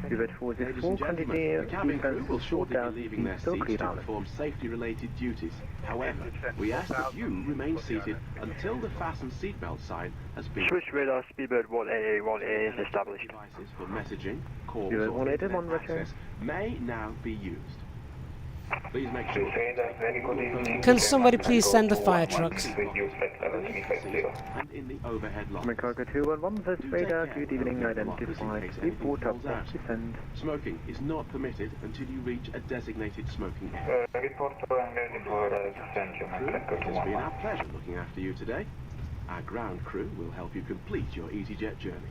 Seabed 464, continue. The cabin crew will shortly be leaving their seats to perform safety-related duties. However, we ask that you remain seated until the fasten seatbelt sign has been... Switch radar, speedbird 188 is established. Devices for messaging, calls, Speedbird or 181, internet access may now be used. Please make sure... Can somebody please send the fire trucks? And in the overhead lock. Cargo 211, first radar, good evening, identified. Report up, descend. Smoking is not permitted until you reach a designated smoking area. It has been our pleasure looking after you today. Our ground crew will help you complete your Easyjet journey.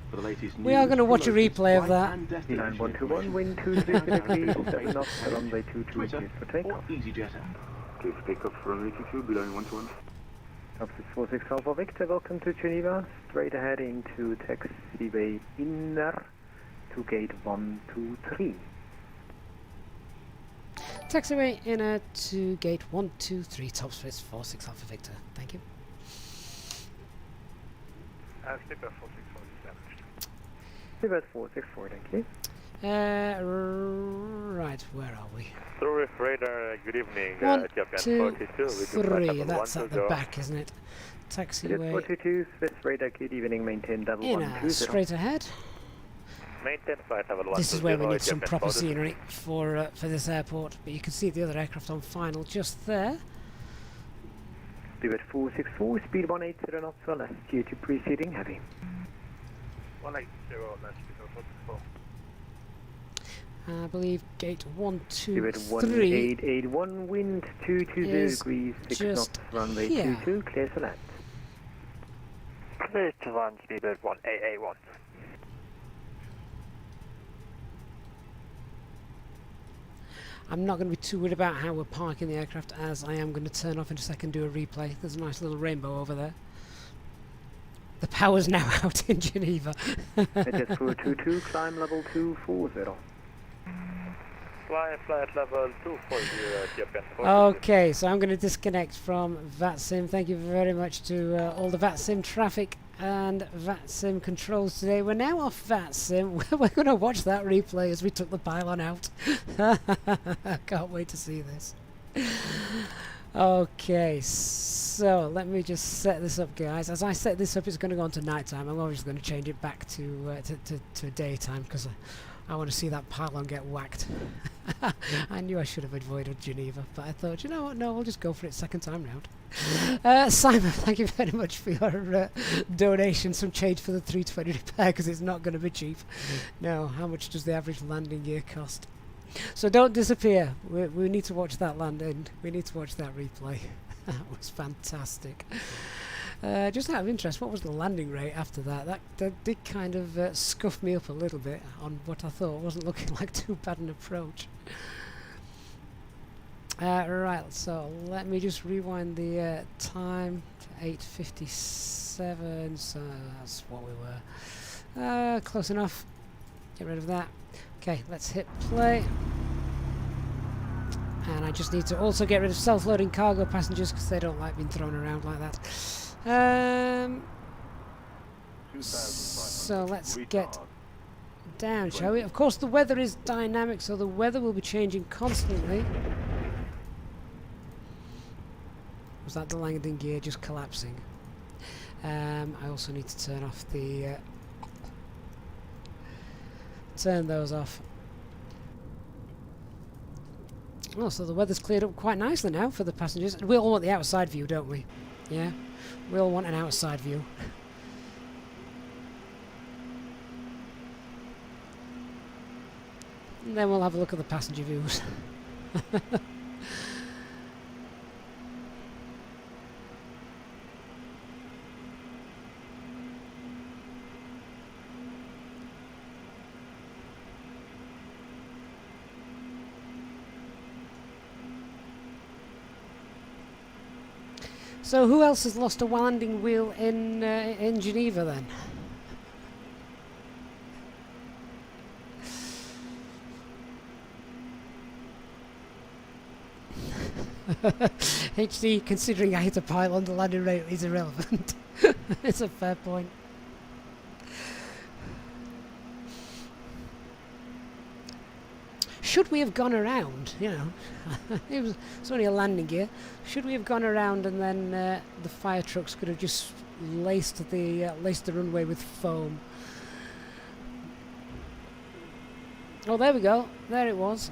For the latest We are going to watch a replay of that. Line 121, wind 23 degrees, 7 knots, runway 22 for takeoff. Easyjet app. Okay, for takeoff runway 22, below 121. Officer 46 Alpha Victor, welcome to Geneva. Straight ahead into taxiway inner to gate 123. Taxiway inner to gate 123, top space 46 Alpha Victor. Thank you. Speedbird 464 Seabed 464, thank you. Right, where are we? Through radar, good evening. 1, Ethiopian 2, 42. 3. That's at the back, isn't it? Taxiway 422, Swiss radar, good evening, maintain level 120. Straight ahead. Maintain flight level 120. This is where we need some proper scenery for this airport, but you can see the other aircraft on final just there. Seabed 464, speed 180 knots or less, due to preceding heavy. 180 less, speedbird 464. I believe gate 1, 2, Seabed 3 1881, wind 220 degrees, 6 knots, runway 22, clear to land. Clear to land, speedbird 1881. I'm not going to be too worried about how we're parking the aircraft, as I am going to turn off in a second, do a replay. There's a nice little rainbow over there. The power's now out in Geneva. HS 422, climb level 240. Fly at level 240, Ethiopian 42. Okay, so I'm going to disconnect from VATSIM. Thank you very much to all the VATSIM traffic and VATSIM controls today. We're now off VATSIM. We're going to watch that replay as we took the pylon out. I can't wait to see this. Okay, so let me just set this up, guys. As I set this up, it's going to go on to nighttime. I'm obviously going to change it back to daytime because I want to see that pylon get whacked. I knew I should have avoided Geneva, but I thought, you know what, no, we'll just go for it second time round. Simon, thank you very much for your donation. Some change for the 320 repair because it's not going to be cheap. No, how much does the average landing gear cost? So don't disappear. We need to watch that landing. We need to watch that replay. That was fantastic. Just out of interest, what was the landing rate after that? That did kind of scuff me up a little bit on what I thought wasn't looking like too bad an approach. Right, so let me just rewind the time to 8:57. So that's what we were. Close enough. Get rid of that. Okay, let's hit play. And I just need to also get rid of self-loading cargo passengers because they don't like being thrown around like that. So let's get down, shall we? Of course, the weather is dynamic, so the weather will be changing constantly. Was that the landing gear just collapsing? I also need to turn off the... turn those off. Oh, so the weather's cleared up quite nicely now for the passengers. And we all want the outside view, don't we? Yeah? We all want an outside view. And then we'll have a look at the passenger views. So who else has lost a landing wheel in Geneva then? HD, considering I hit a pylon, the landing rate is irrelevant. It's a fair point. Should we have gone around, you know, it's only a landing gear, should we have gone around and then the fire trucks could have just laced the runway with foam? Oh, there we go, there it was.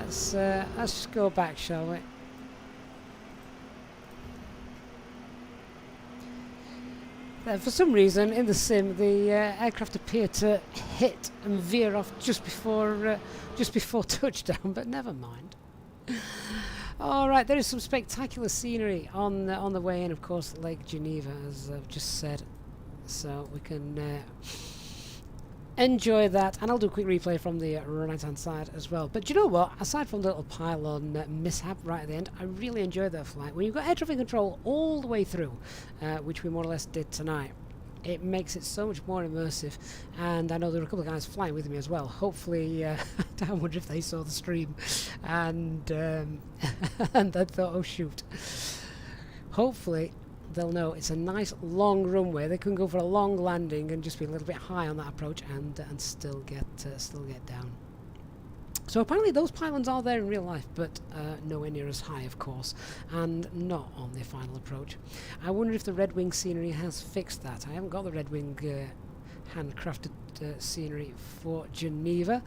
Let's just go back, shall we? For some reason, in the sim, the aircraft appear to hit and veer off just before touchdown. But never mind. All right, there is some spectacular scenery on the way in. Of course, Lake Geneva, as I've just said, so we can enjoy that. And I'll do a quick replay from the right-hand side as well. But do you know what? Aside from the little pylon mishap right at the end, I really enjoyed that flight. When you've got air traffic control all the way through, which we more or less did tonight, it makes it so much more immersive. And I know there were a couple of guys flying with me as well. Hopefully, I wonder if they saw the stream and and they thought, oh shoot. Hopefully they'll know it's a nice long runway. They can go for a long landing and just be a little bit high on that approach and still get down. So apparently those pylons are there in real life, but nowhere near as high, of course, and not on the final approach. I wonder if the Red Wing scenery has fixed that. I haven't got the Red Wing handcrafted scenery for Geneva.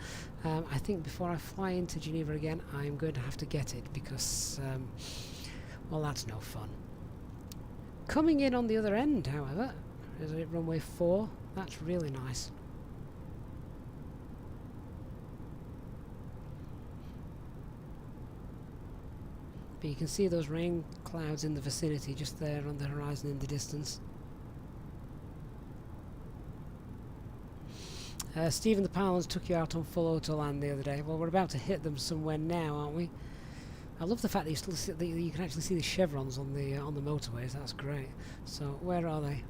I think before I fly into Geneva again, I'm going to have to get it because, well, that's no fun. Coming in on the other end, however, is it runway 4? That's really nice. But you can see those rain clouds in the vicinity just there on the horizon in the distance. Stephen, the pylons took you out on full auto land the other day. Well, we're about to hit them somewhere now, aren't we? I love the fact that you still see, that you can actually see the chevrons on the motorways. That's great. So where are they?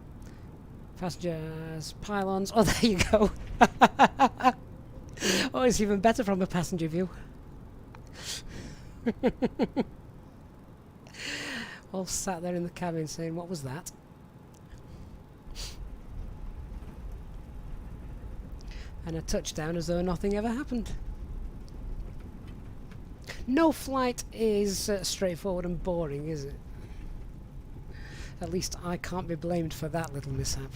Passengers, pylons. Oh, there you go. Oh, it's even better from a passenger view. All sat there in the cabin saying, "What was that?" And a touchdown as though nothing ever happened. No flight is straightforward and boring, is it? At least I can't be blamed for that little mishap.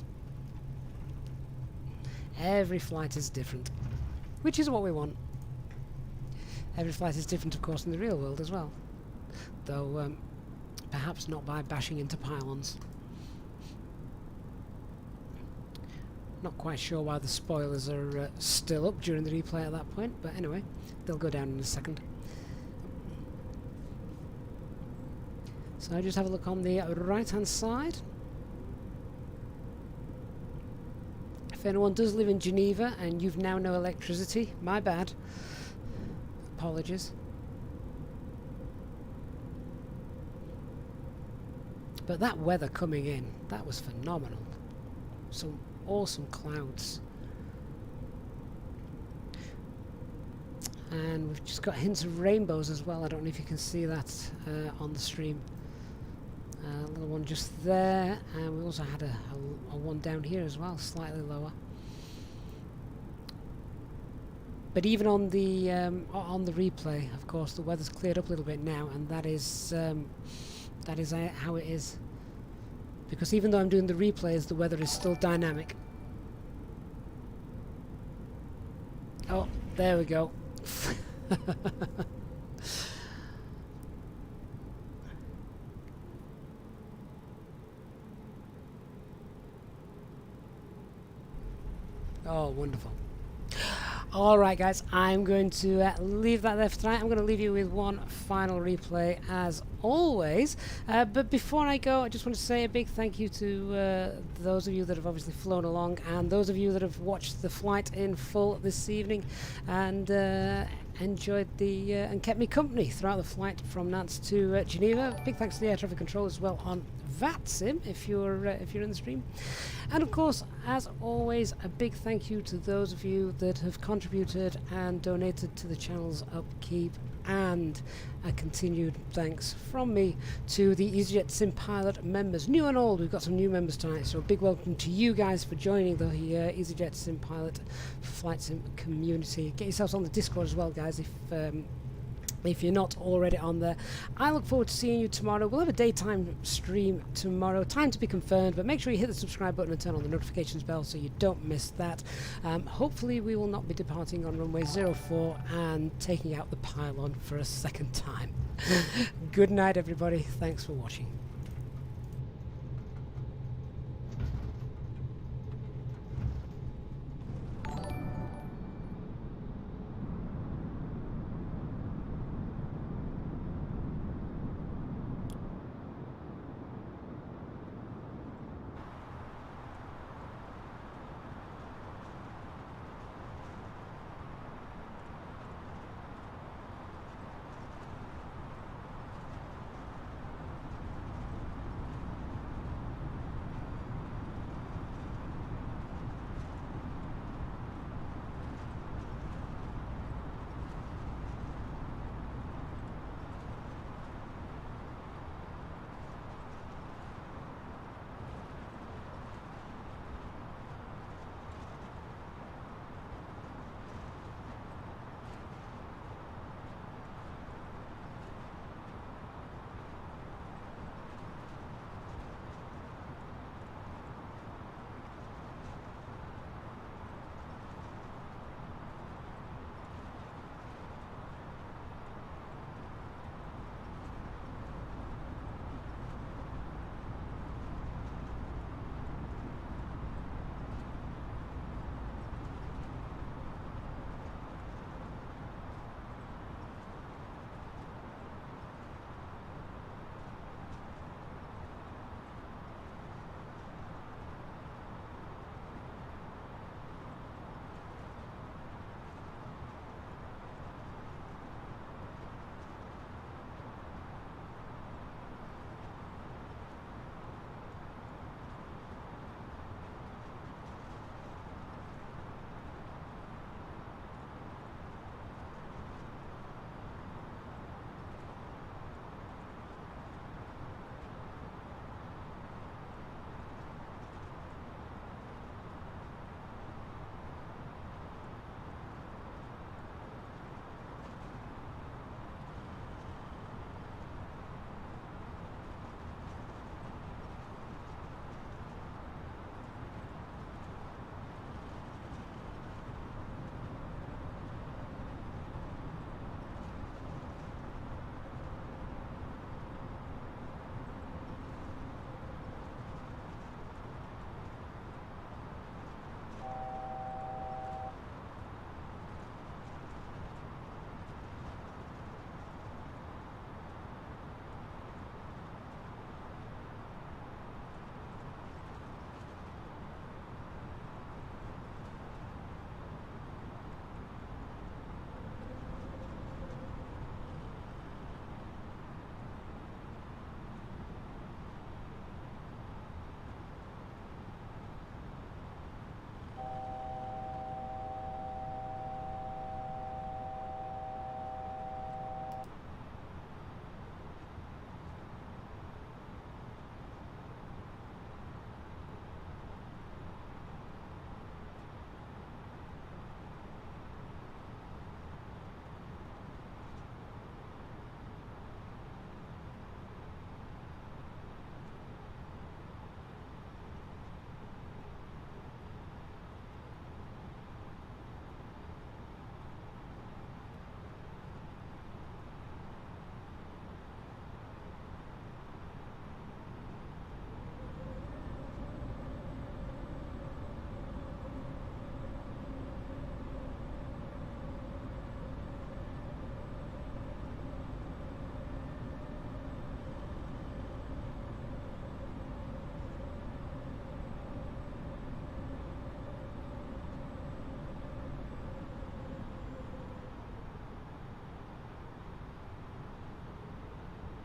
Every flight is different, which is what we want. Every flight is different, of course, in the real world as well. Though, perhaps not by bashing into pylons. Not quite sure why the spoilers are still up during the replay at that point, but anyway, they'll go down in a second. So I just have a look on the right-hand side. If anyone does live in Geneva and you've now no electricity, my bad. Apologies. But that weather coming in, that was phenomenal. Some awesome clouds. And we've just got hints of rainbows as well. I don't know if you can see that on the stream. A little one just there, and we also had a one down here as well, slightly lower. But even on the replay, of course, the weather's cleared up a little bit now, and that is how it is. Because even though I'm doing the replays, the weather is still dynamic. Oh, there we go. Oh, wonderful. Alright guys, I'm going to leave that there for tonight. I'm going to leave you with one final replay as always. But before I go, I just want to say a big thank you to those of you that have obviously flown along, and those of you that have watched the flight in full this evening and enjoyed the and kept me company throughout the flight from Nantes to Geneva. Big thanks to the air traffic control as well on VATSIM if you're in the stream. And of course, as always, a big thank you to those of you that have contributed and donated to the channel's upkeep, and a continued thanks from me to the Easyjet Sim Pilot members, new and old. We've got some new members tonight, so a big welcome to you guys for joining the Easyjet Sim Pilot Flight Sim community. Get yourselves on the Discord as well, guys, if you're not already on there. I look forward to seeing you tomorrow. We'll have a daytime stream tomorrow, time to be confirmed, but make sure you hit the subscribe button and turn on the notifications bell so you don't miss that. Hopefully we will not be departing on runway 04 and taking out the pylon for a second time. Good night everybody, thanks for watching.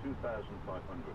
2,500.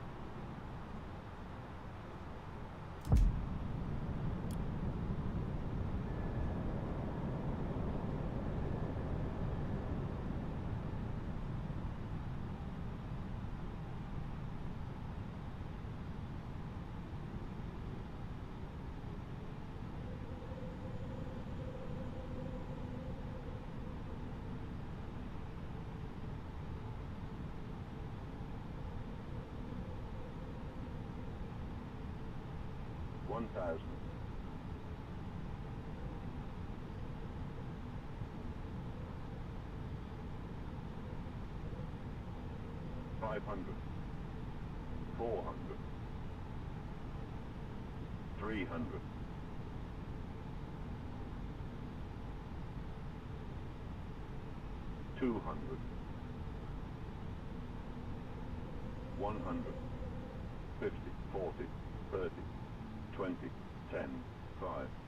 $1,000. $500. $400. $300. $200. $100. $50. $40. $30. 20, 10, 5.